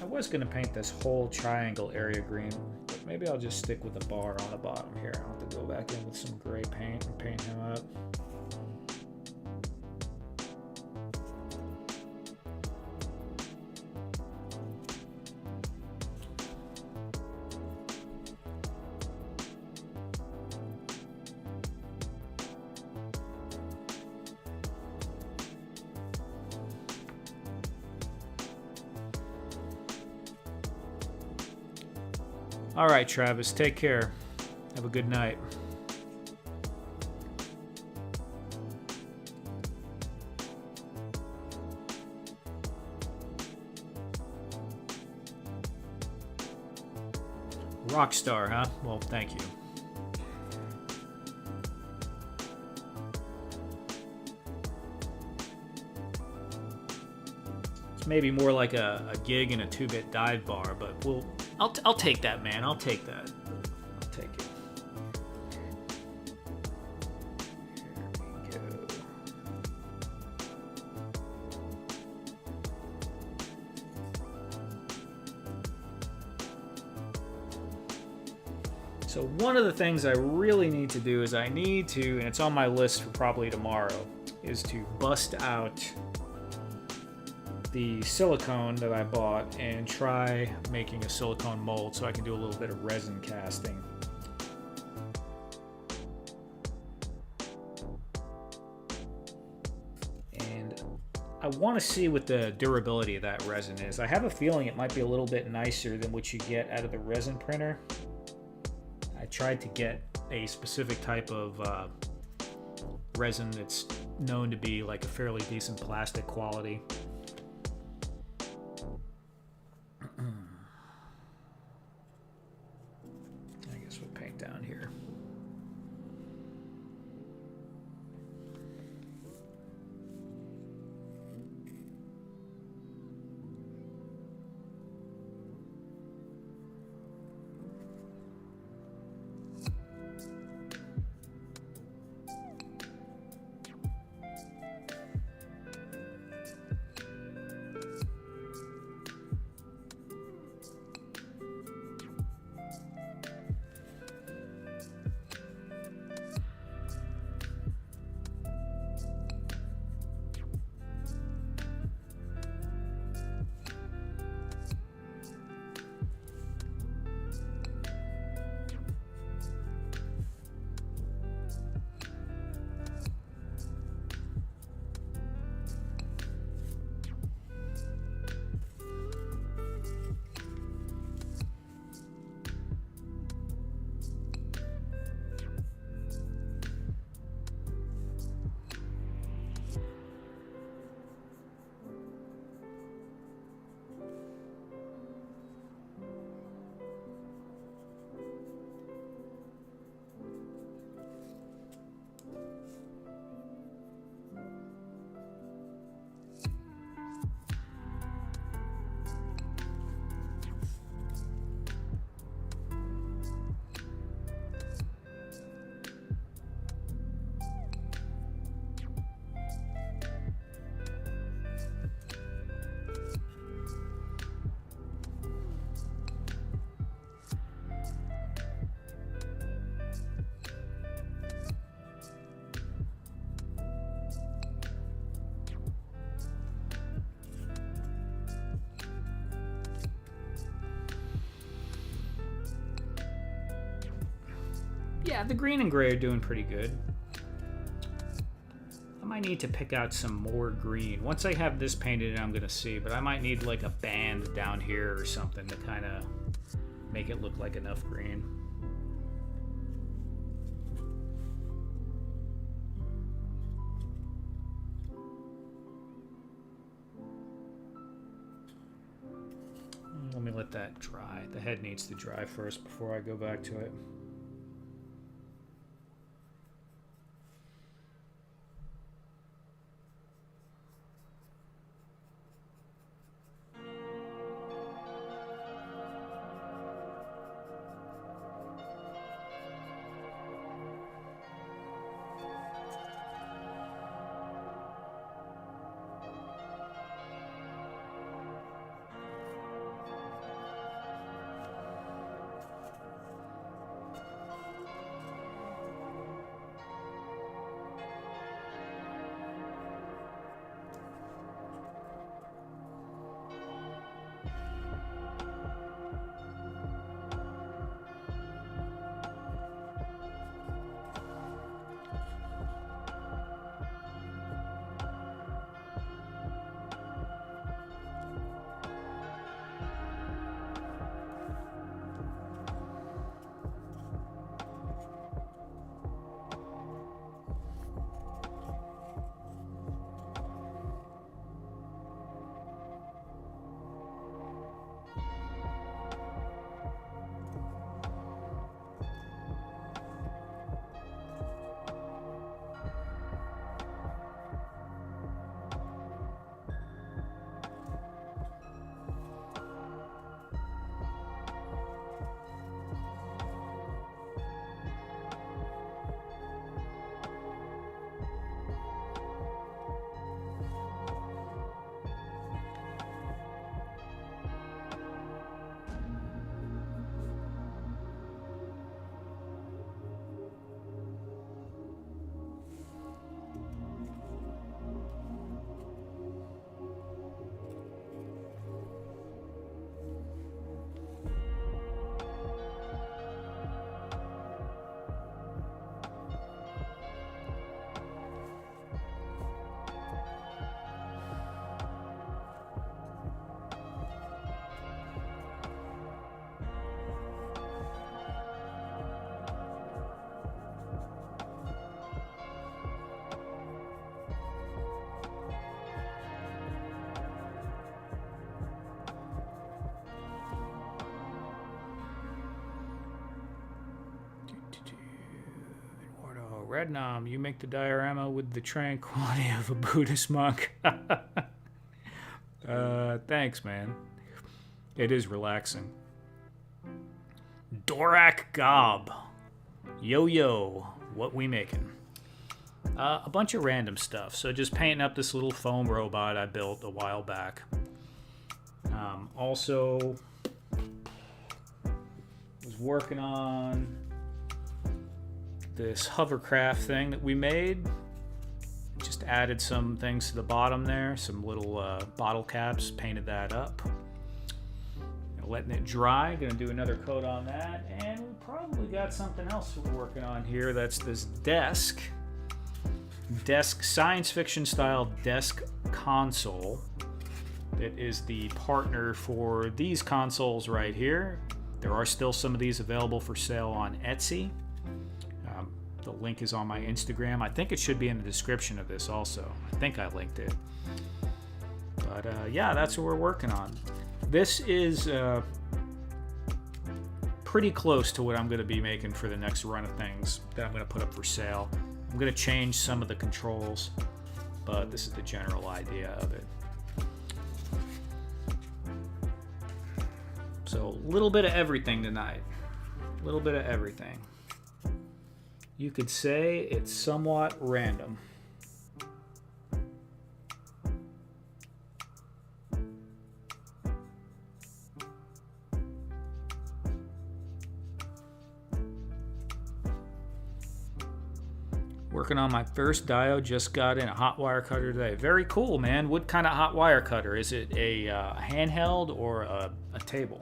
I was gonna paint this whole triangle area green, but maybe I'll just stick with the bar on the bottom here. I'll have to go back in with some gray paint and paint him up. All right, Travis, take care. Have a good night. rock star, huh? Well, thank you. It's maybe more like a gig in a 2-bit dive bar, but I'll take that, man. I'll take that. I'll take it. Here we go. So one of the things I really need to do is I need to, and it's on my list for probably tomorrow, is to bust out the silicone that I bought and try making a silicone mold so I can do a little bit of resin casting. And I want to see what the durability of that resin is. I have a feeling it might be a little bit nicer than what you get out of the resin printer. I tried to get a specific type of resin that's known to be like a fairly decent plastic quality. I guess we'll paint down here. Yeah, the green and gray are doing pretty good. I might need to pick out some more green. Once I have this painted in, I'm gonna see, but I might need like a band down here or something to kind of make it look like enough green. Let me let that dry. The head needs to dry first before I go back to it. Rednom, you make the diorama with the tranquility of a Buddhist monk. Thanks, man. It is relaxing. Dorak Gob. Yo, what we making? A bunch of random stuff. So just painting up this little foam robot I built a while back. Also, was working on this hovercraft thing that we made. Just added some things to the bottom there, some little bottle caps, painted that up. Letting it dry, gonna do another coat on that, and we probably got something else we're working on here. That's this desk science fiction style desk console that is the partner for these consoles right here. There are still some of these available for sale on Etsy. The link is on my Instagram. I think it should be in the description of this also. I think I linked it. But yeah, that's what we're working on. This is pretty close to what I'm going to be making for the next run of things that I'm going to put up for sale. I'm going to change some of the controls, but this is the general idea of it. So a little bit of everything tonight. A little bit of everything. You could say it's somewhat random. Working on my first dio, just got in a hot wire cutter today. Very cool, man. What kind of hot wire cutter? Is it a handheld or a table?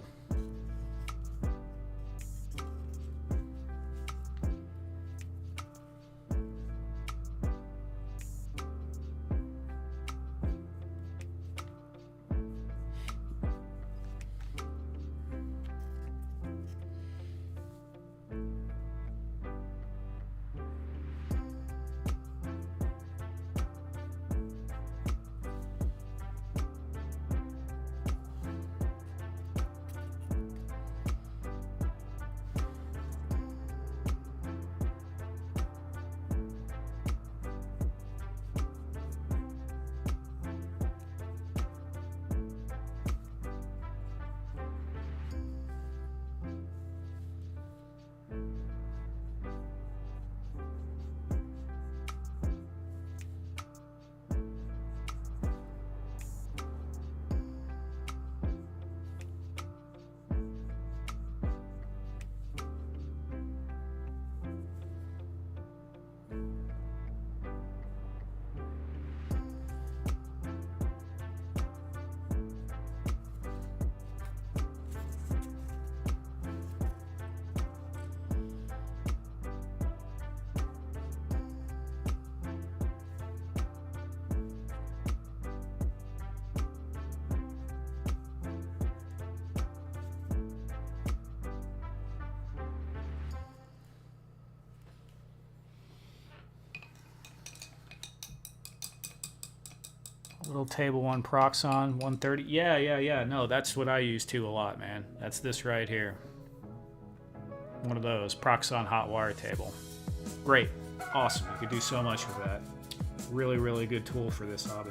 Little table one Proxon 130. Yeah. No, that's what I use too a lot, man. That's this right here. One of those Proxon hot wire table. Great. Awesome. You could do so much with that. Really, really good tool for this hobby.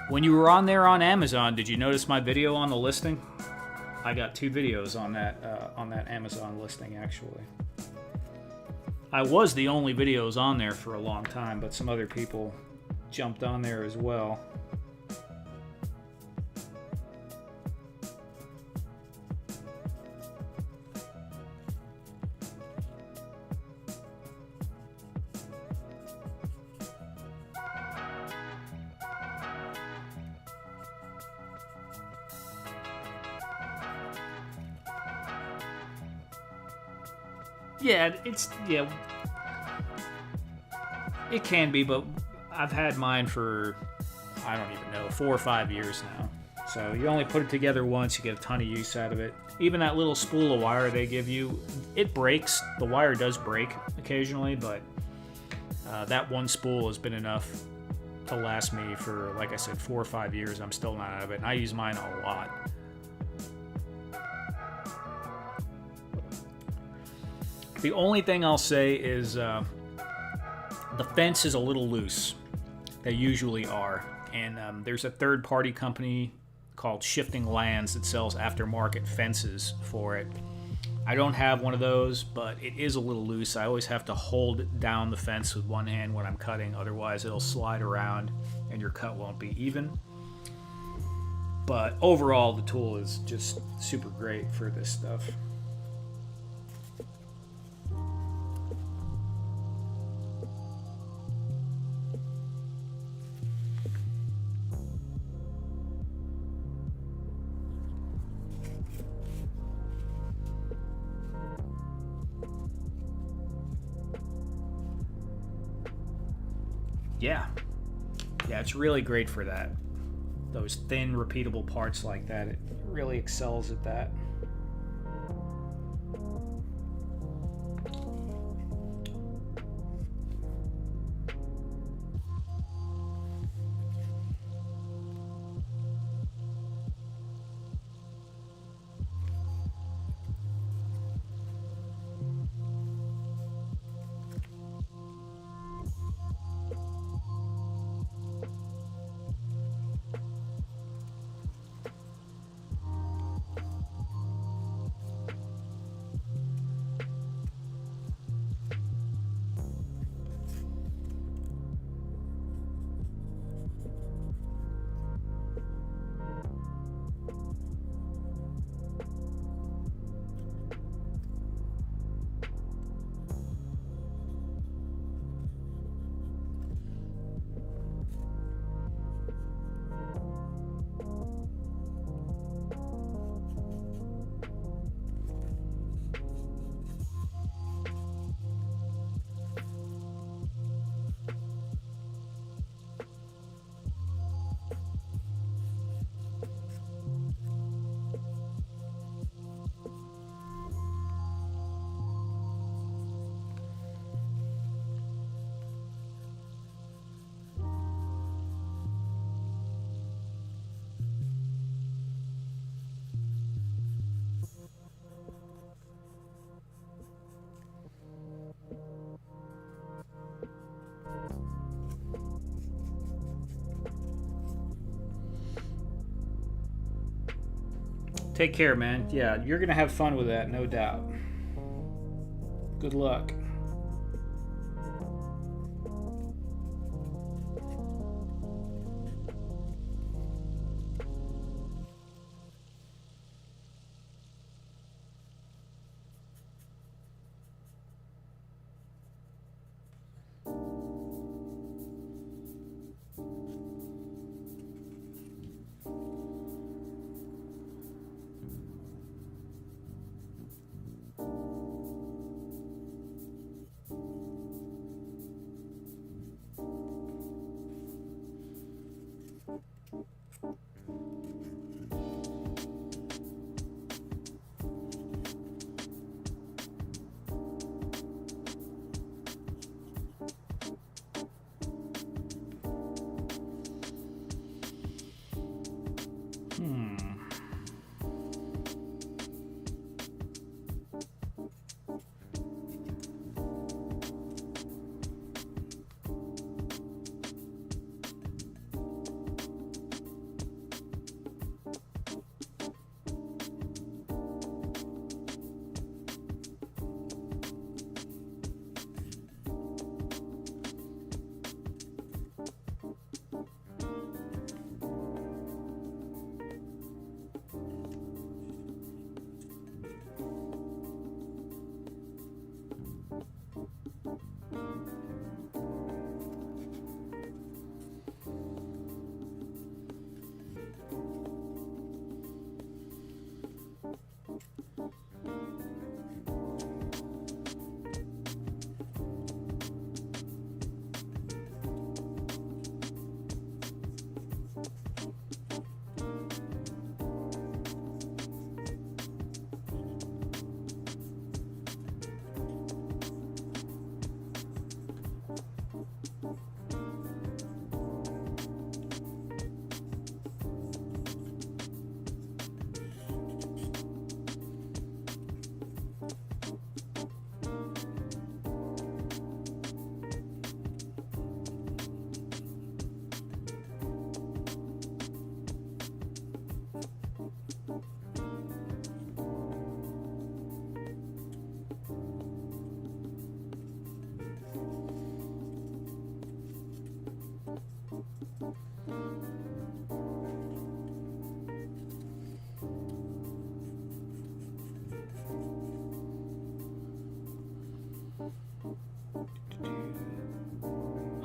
When you were on there on Amazon, did you notice my video on the listing? I got 2 videos on that Amazon listing, actually. I was the only videos on there for a long time, but some other people jumped on there as well. Yeah, it can be, but I've had mine for, I don't even know, 4 or 5 years now. So you only put it together once, you get a ton of use out of it. Even that little spool of wire they give you, it breaks. The wire does break occasionally, but That one spool has been enough to last me for, like I said, 4 or 5 years. I'm still not out of it, and I use mine a lot. The only thing I'll say is the fence is a little loose. They usually are. And there's a third-party company called Shifting Lands that sells aftermarket fences for it. I don't have one of those, but it is a little loose. I always have to hold down the fence with one hand when I'm cutting, otherwise it'll slide around and your cut won't be even. But overall, the tool is just super great for this stuff. Yeah, it's really great for that. Those thin, repeatable parts like that, it really excels at that. Take care, man. Yeah, you're gonna have fun with that, no doubt. Good luck.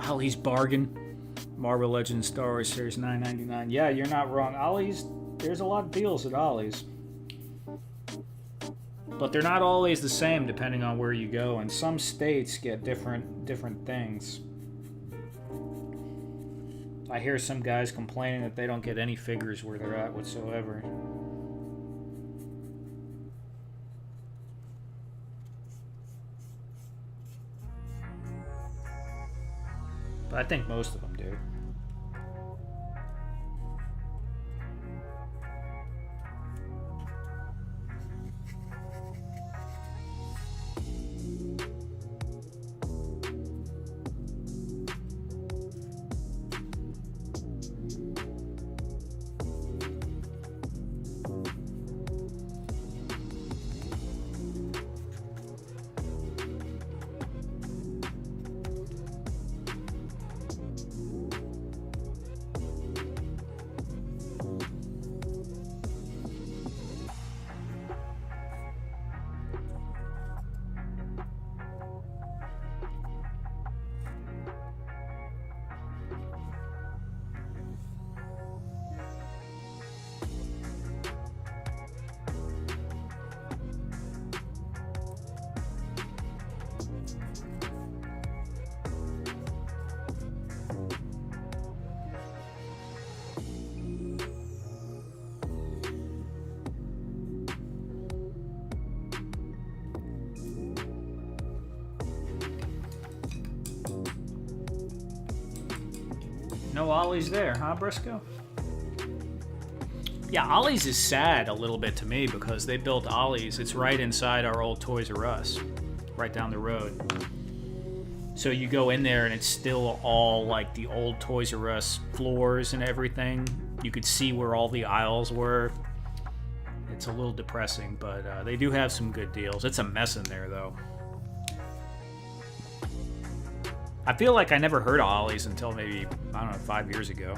Ollie's bargain. Marvel Legends Star Wars Series $9.99. Yeah, you're not wrong. Ollie's, there's a lot of deals at Ollie's. But they're not always the same depending on where you go, and some states get different things. I hear some guys complaining that they don't get any figures where they're at whatsoever. But I think most of them do. No Ollie's there, huh, Briscoe? Yeah, Ollie's is sad a little bit to me because they built Ollie's. It's right inside our old Toys R Us, right down the road. So you go in there and it's still all like the old Toys R Us floors and everything. You could see where all the aisles were. It's a little depressing, but they do have some good deals. It's a mess in there, though. I feel like I never heard of Ollie's until maybe, I don't know, 5 years ago.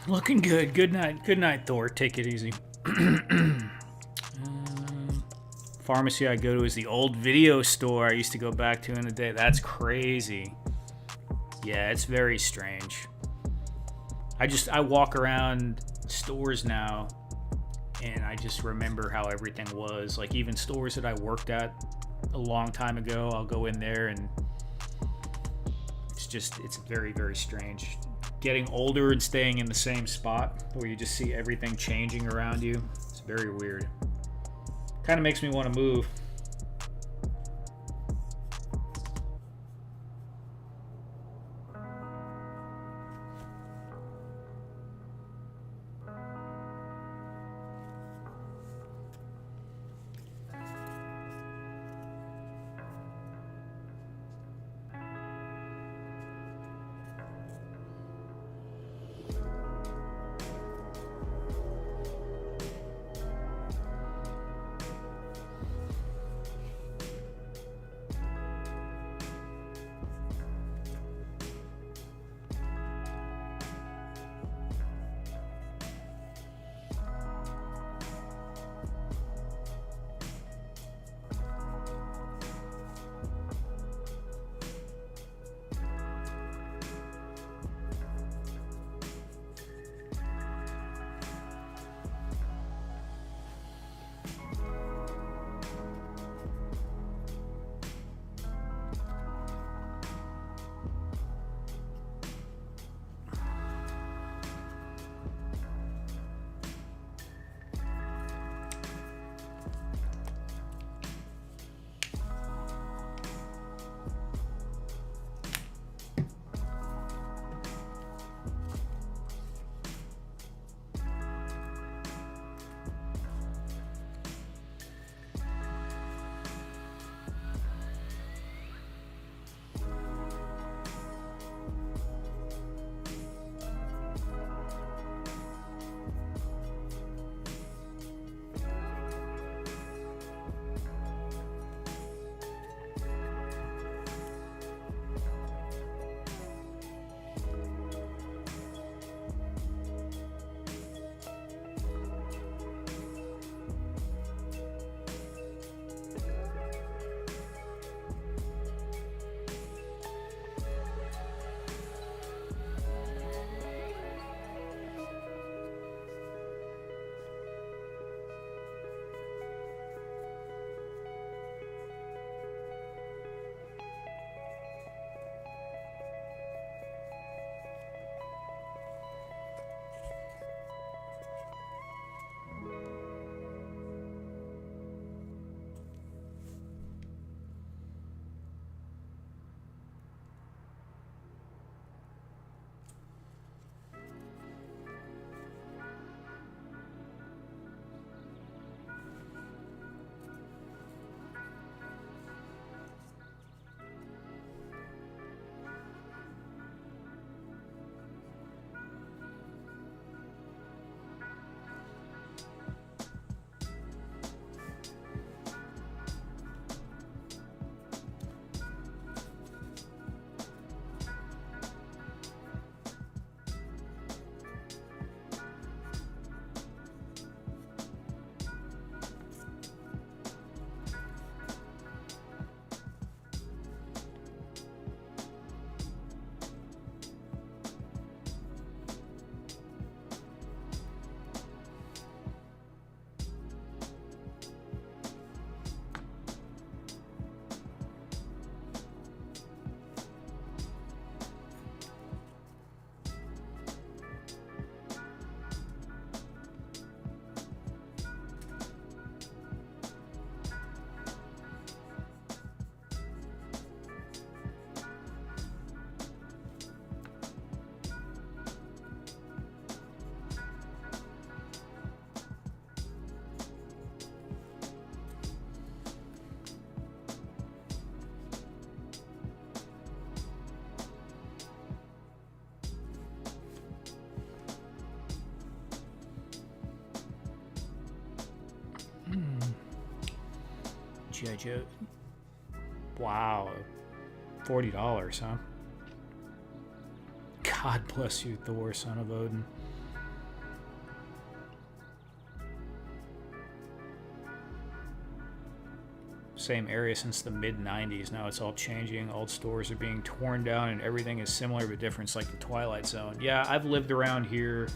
Looking good. Good night. Good night, Thor. Take it easy. Pharmacy I go to is the old video store I used to go back to in the day. That's crazy. Yeah, it's very strange. I walk around stores now and I just remember how everything was. Like even stores that I worked at a long time ago, I'll go in there and it's very, very strange. Getting older and staying in the same spot where you just see everything changing around you. It's very weird. Kind of makes me want to move. G.I. Joe. Wow. $40, huh? God bless you, Thor, son of Odin. same area since the mid 90s. Now it's all changing. Old stores are being torn down and everything is similar but different. It's like the Twilight Zone. Yeah, I've lived around here.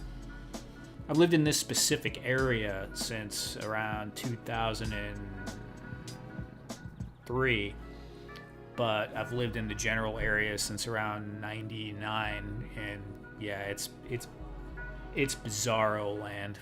I've lived in this specific area since around 2003, but I've lived in the general area since around 99, and yeah, it's bizarro land.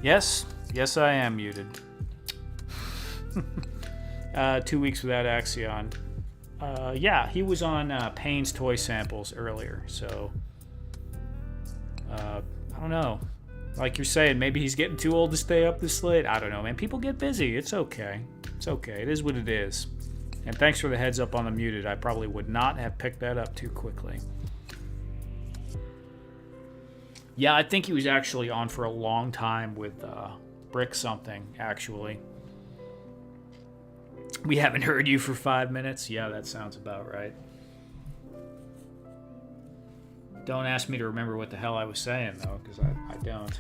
Yes, I am muted. 2 weeks without Axion. Yeah, he was on Payne's Toy Samples earlier, so I don't know. Like you're saying, maybe he's getting too old to stay up this late. I don't know, man. People get busy. It's okay. It's okay. It is what it is. And thanks for the heads up on the muted. I probably would not have picked that up too quickly. Yeah, I think he was actually on for a long time with Brick something, actually. We haven't heard you for 5 minutes. Yeah, that sounds about right. Don't ask me to remember what the hell I was saying, though, because I don't.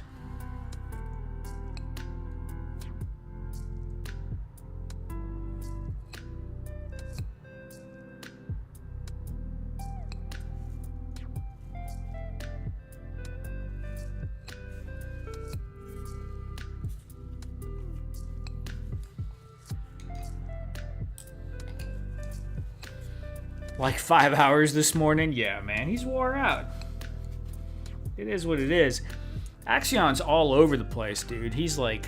Like 5 hours this morning? Yeah, man, he's wore out. It is what it is. Axion's all over the place, dude. He's like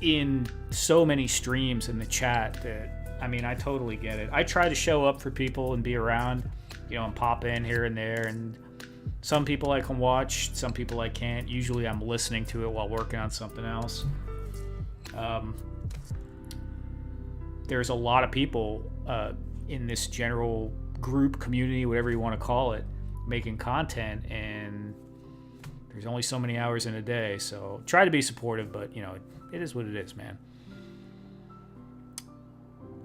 in so many streams in the chat that, I mean, I totally get it. I try to show up for people and be around, you know, and pop in here and there. And some people I can watch, some people I can't. Usually I'm listening to it while working on something else. There's a lot of people in this general group, community, whatever you want to call it, making content, and there's only so many hours in a day, so try to be supportive, but you know, it is what it is, man.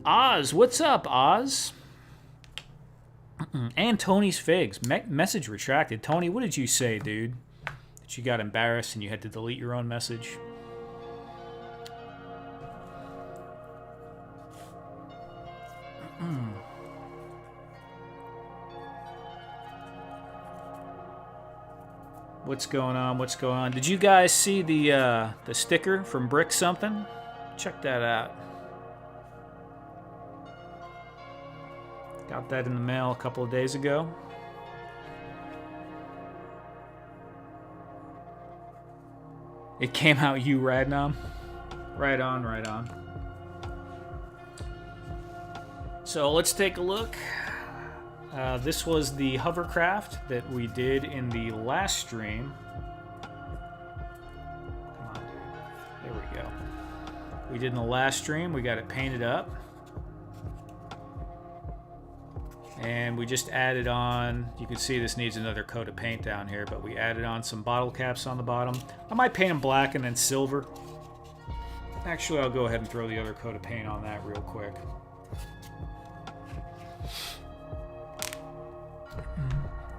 Oz, what's up, Oz? And Tony's Figs, message retracted. Tony, what did you say, dude? That you got embarrassed and you had to delete your own message? What's going on? What's going on? Did you guys see the sticker from Brick something? Check that out. Got that in the mail a couple of days ago. It came out you, Radnom. Right on, right on. So let's take a look. This was the hovercraft that we did in the last stream. Come on, dude. There we go. We did in the last stream. We got it painted up. And we just added on, you can see this needs another coat of paint down here, but we added on some bottle caps on the bottom. I might paint them black and then silver. Actually, I'll go ahead and throw the other coat of paint on that real quick.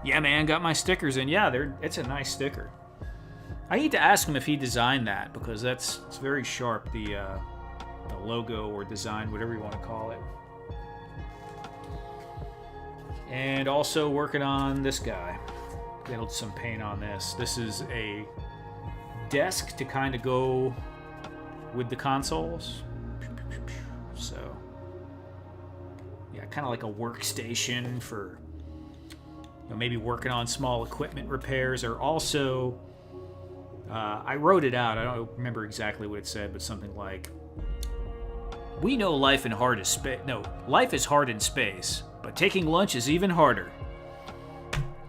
Yeah, man, got my stickers in. Yeah, it's a nice sticker. I need to ask him if he designed that, because it's very sharp, the logo or design, whatever you want to call it. And also working on this guy. Getting some paint on this. This is a desk to kind of go with the consoles. So, yeah, kind of like a workstation for, you know, maybe working on small equipment repairs, or also, I wrote it out. I don't remember exactly what it said, but something like, we know life is hard in space, but taking lunch is even harder.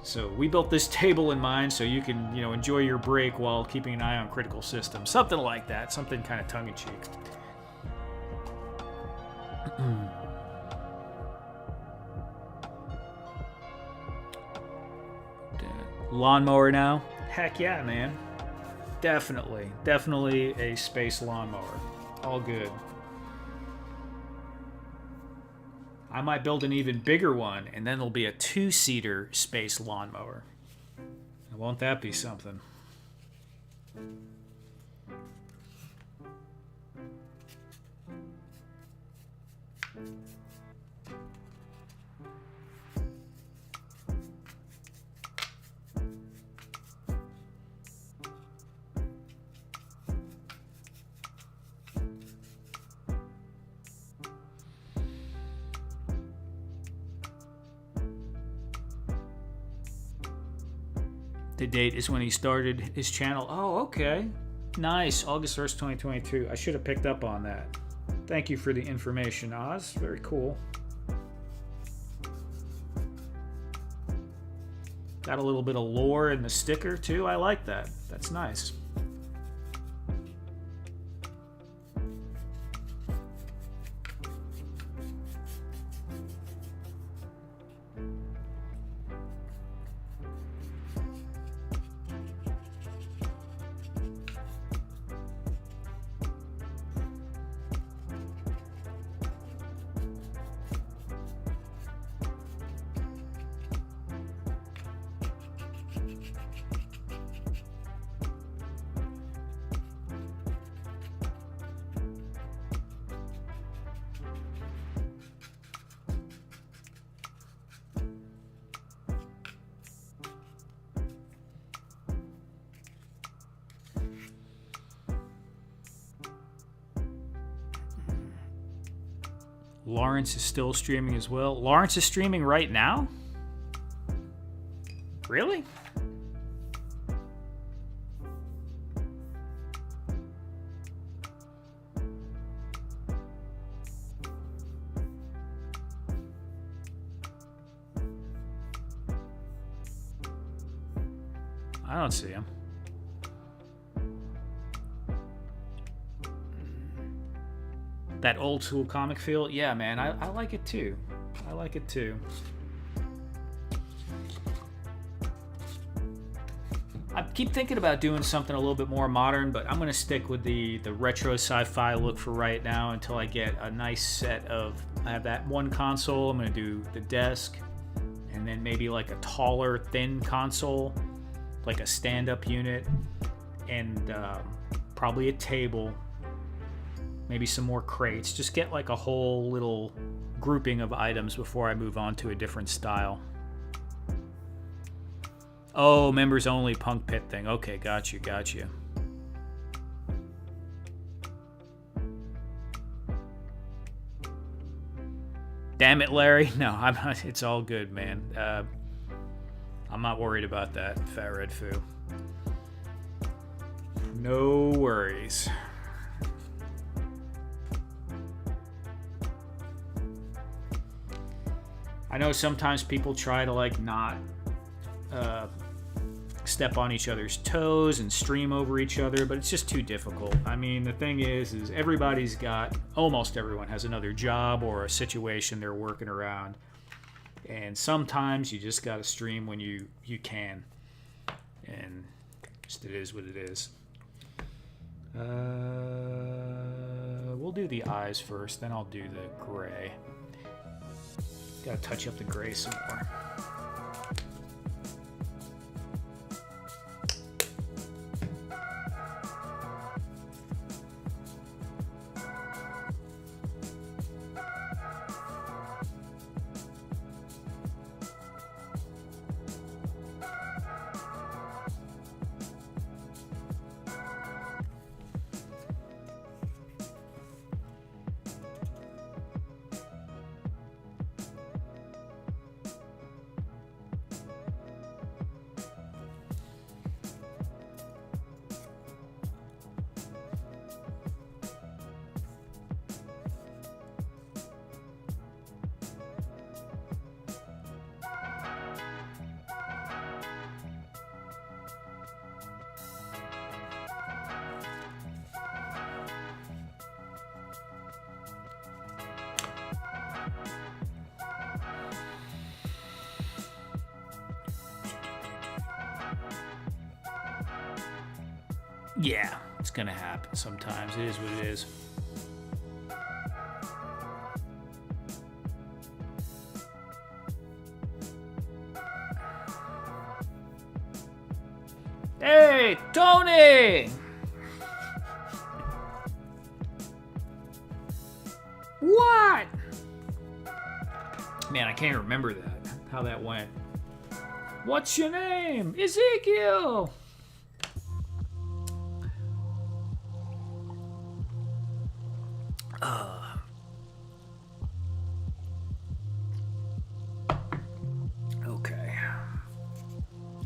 So we built this table in mind so you can, you know, enjoy your break while keeping an eye on critical systems. Something like that. Something kind of tongue-in-cheek. Lawnmower now? Heck yeah, man. Definitely a space lawnmower. All good. I might build an even bigger one, and then there'll be a 2-seater space lawnmower. Won't that be something? The date is when he started his channel. Oh, okay. Nice. August 1st, 2022. I should have picked up on that. Thank you for the information, Oz. Very cool. Got a little bit of lore in the sticker, too. I like that. That's nice. Lawrence is still streaming as well. Lawrence is streaming right now? Really? I don't see him. That old school comic feel? Yeah, man, I like it too. I like it too. I keep thinking about doing something a little bit more modern, but I'm going to stick with the retro sci-fi look for right now until I get a nice set of... I have that one console, I'm going to do the desk, and then maybe like a taller, thin console, like a stand-up unit, and probably a table. Maybe some more crates. Just get like a whole little grouping of items before I move on to a different style. Oh, members only Punk Pit thing. Okay, got you. Damn it, Larry. No, I'm not. It's all good, man. I'm not worried about that, Fat Red Foo. No worries. I know sometimes people try to like not step on each other's toes and stream over each other, but it's just too difficult. I mean, the thing is almost everyone has another job or a situation they're working around, and sometimes you just gotta stream when you can, and just it is what it is. We'll do the eyes first, then I'll do the gray. Gotta touch up the gray some more. Yeah, it's gonna happen sometimes. It is what it is. Hey, Tony! What? Man, I can't remember that. How that went. What's your name? Ezekiel! Okay.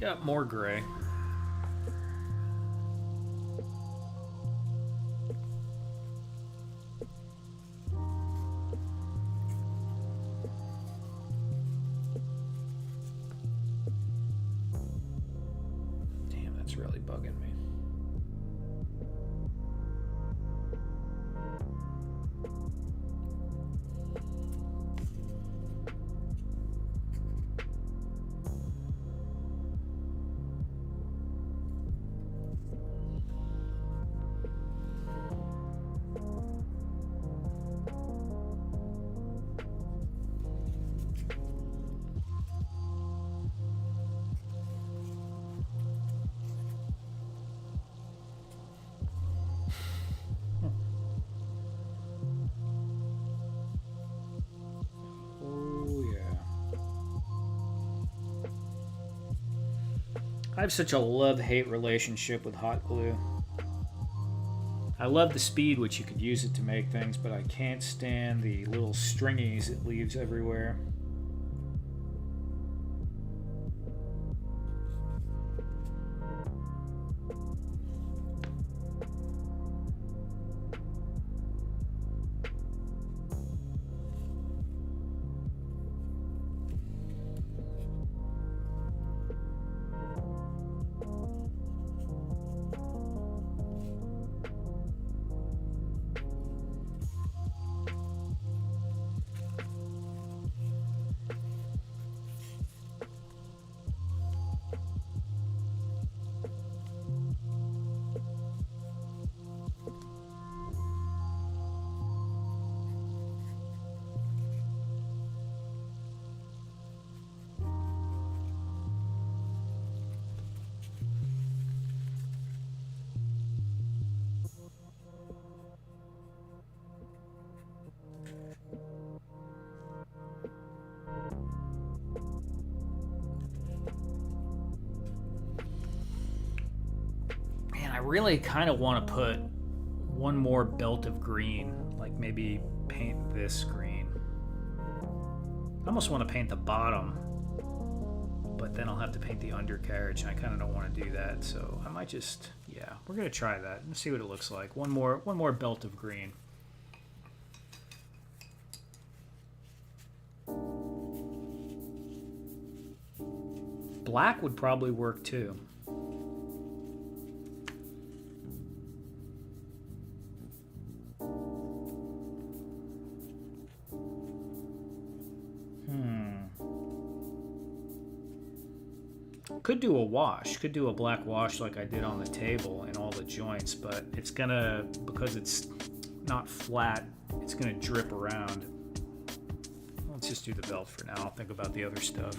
Got more gray. really bugging me. I have such a love-hate relationship with hot glue. I love the speed which you could use it to make things, but I can't stand the little stringies it leaves everywhere. Man, I really kind of want to put one more belt of green, like maybe paint this green. I almost want to paint the bottom, but then I'll have to paint the undercarriage, and I kind of don't want to do that, so I might just, yeah, we're going to try that and see what it looks like. One more belt of green. Black would probably work too. Could do a wash, could do a black wash like I did on the table in all the joints, but it's gonna, because it's not flat, it's gonna drip around. Let's just do the belt for now. I'll think about the other stuff.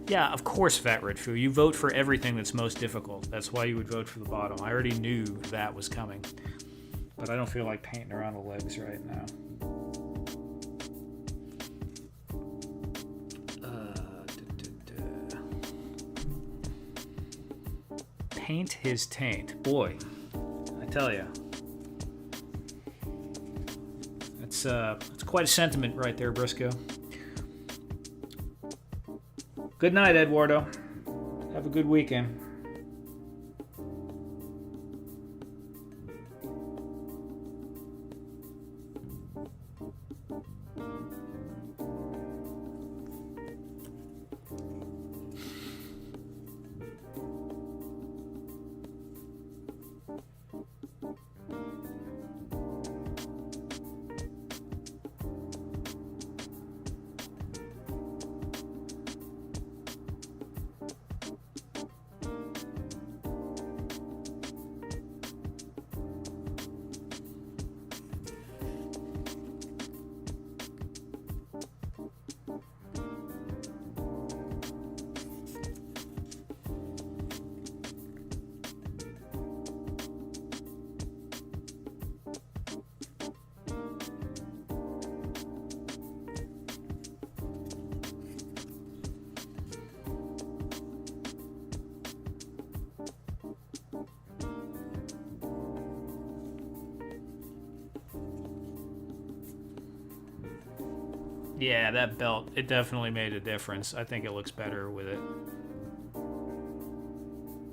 Yeah, of course, Fat Red Foo. You vote for everything that's most difficult. That's why you would vote for the bottom. I already knew that was coming, but I don't feel like painting around the legs right now. Paint his taint. Boy, I tell you. It's quite a sentiment right there, Briscoe. Good night, Eduardo. Have a good weekend. Yeah, that belt, it definitely made a difference. I think it looks better with it.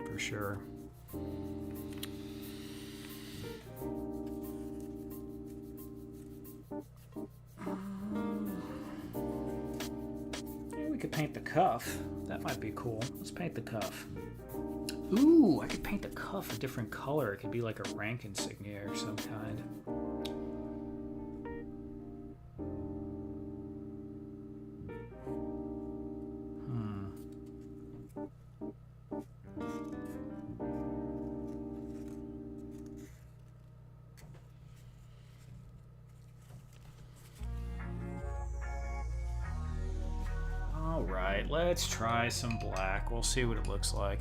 For sure. Yeah, we could paint the cuff. That might be cool. Let's paint the cuff. Ooh, I could paint the cuff a different color. It could be like a rank insignia or some kind. All right, let's try some black. We'll see what it looks like.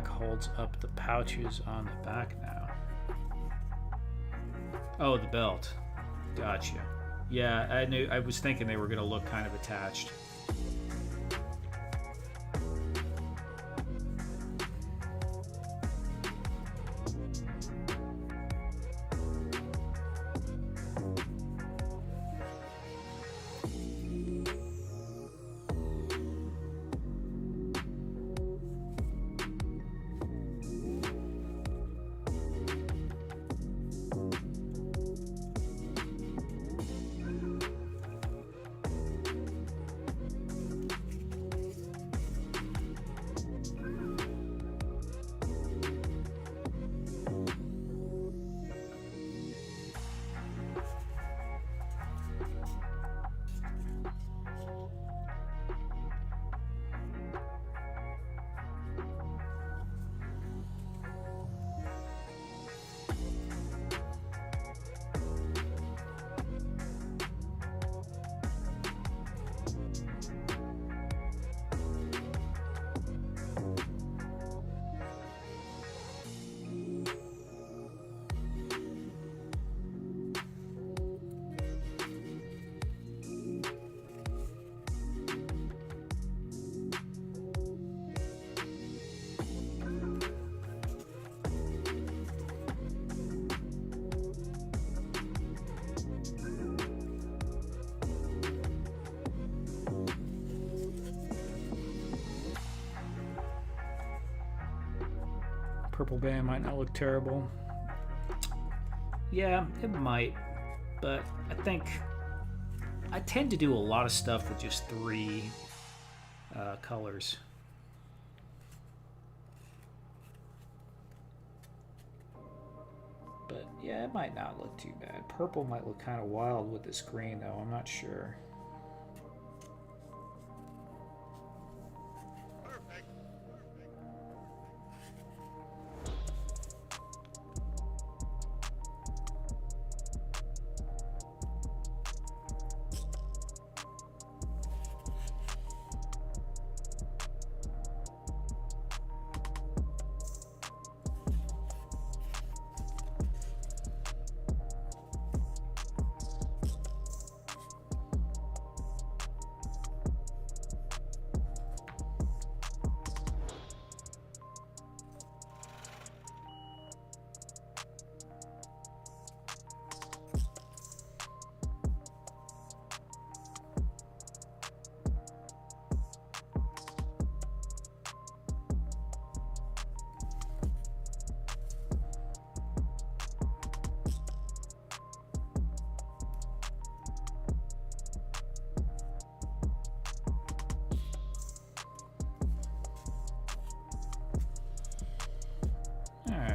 Holds up the pouches on the back now. Oh, the belt. Gotcha. Yeah, I was thinking they were going to look kind of attached. Purple band might not look terrible. Yeah, it might, but I think I tend to do a lot of stuff with just 3 colors. But yeah, it might not look too bad. Purple might look kind of wild with this green though, I'm not sure.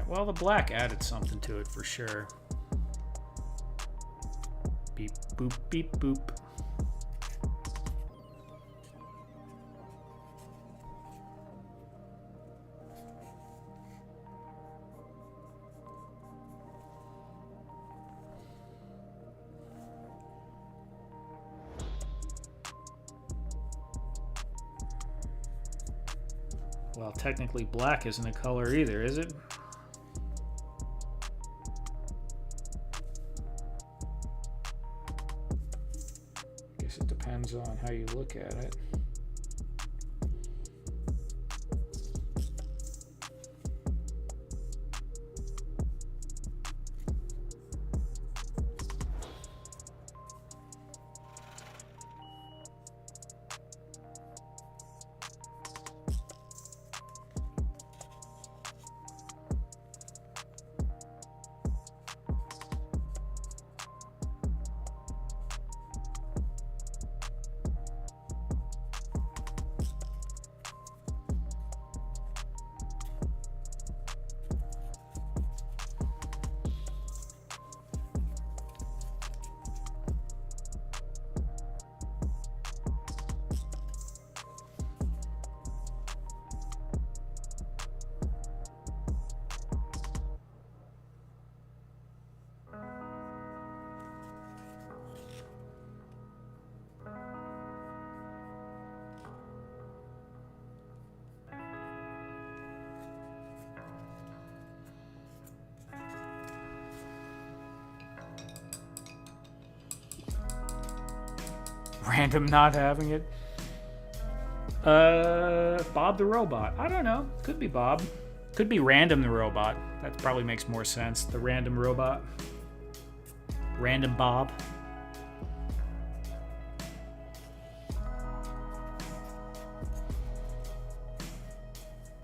Well, the black added something to it for sure. Beep, boop, beep, boop. Well, technically black isn't a color either, is it? Guess it depends on how you look at it. Random not having it. Bob the Robot. I don't know. Could be Bob. Could be Random the Robot. That probably makes more sense. The Random Robot. Random Bob.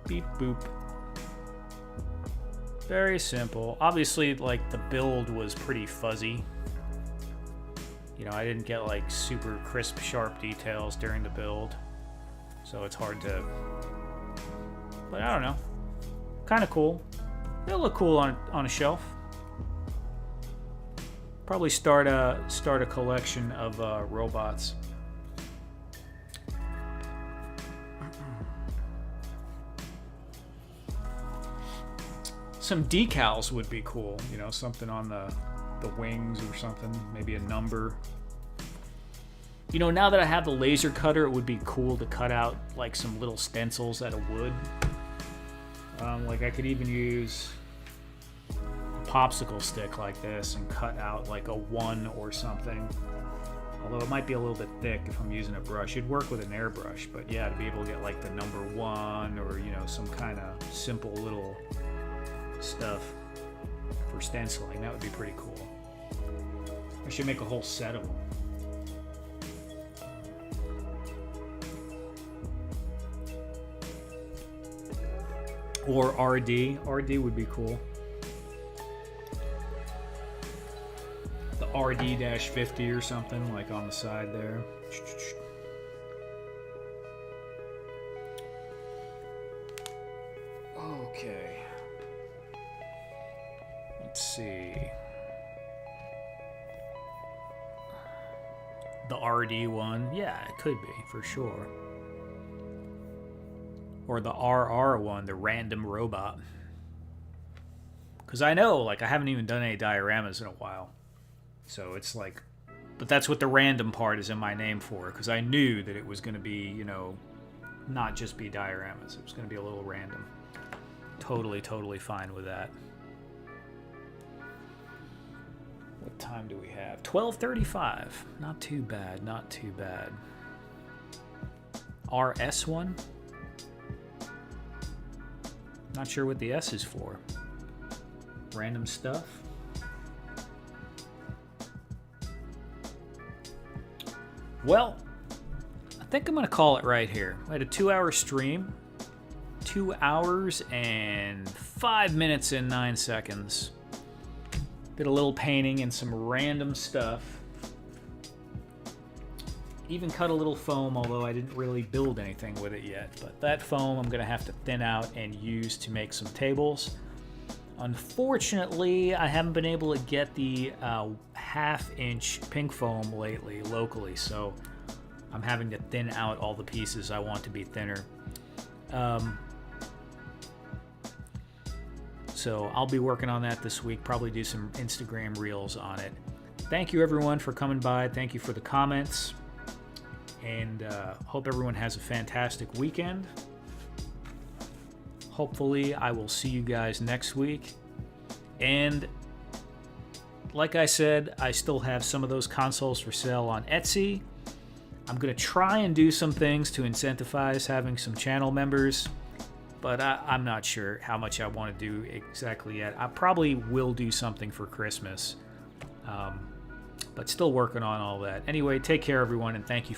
Beep boop. Very simple. Obviously, like, the build was pretty fuzzy. You know, I didn't get like super crisp, sharp details during the build, so it's hard to. But I don't know, kind of cool. They'll look cool on a shelf. Probably start a collection of robots. Some decals would be cool. You know, something on the wings or something, maybe a number. You know, now that I have the laser cutter, it would be cool to cut out like some little stencils out of wood. Like I could even use a popsicle stick like this and cut out like a 1 or something. Although it might be a little bit thick if I'm using a brush. It'd work with an airbrush, but yeah, to be able to get like the number 1 or, you know, some kind of simple little stuff for stenciling, that would be pretty cool. I should make a whole set of them. Or RD. RD would be cool. The RD-50 or something, like on the side there. Okay. Let's see. The RD one, yeah, it could be for sure. Or the RR one, the Random Robot. Because I know, like, I haven't even done any dioramas in a while. So it's like, but that's what the random part is in my name for. Because I knew that it was going to be, you know, not just be dioramas. It was going to be a little random. Totally fine with that. What time do we have? 12:35. Not too bad, not too bad. RS one? Not sure what the S is for. Random stuff. Well, I think I'm going to call it right here. I had a 2-hour stream. 2 hours and 5 minutes and 9 seconds. Did a little painting and some random stuff. Even cut a little foam, although I didn't really build anything with it yet. But that foam I'm going to have to thin out and use to make some tables. Unfortunately, I haven't been able to get the 1/2-inch pink foam lately, locally, so I'm having to thin out all the pieces I want to be thinner. So I'll be working on that this week, probably do some Instagram reels on it. Thank you everyone for coming by. Thank you for the comments. And hope everyone has a fantastic weekend. Hopefully I will see you guys next week. And like I said, I still have some of those consoles for sale on Etsy. I'm going to try and do some things to incentivize having some channel members, but I'm not sure how much I want to do exactly yet. I probably will do something for Christmas, but still working on all that. Anyway, take care, everyone, and thank you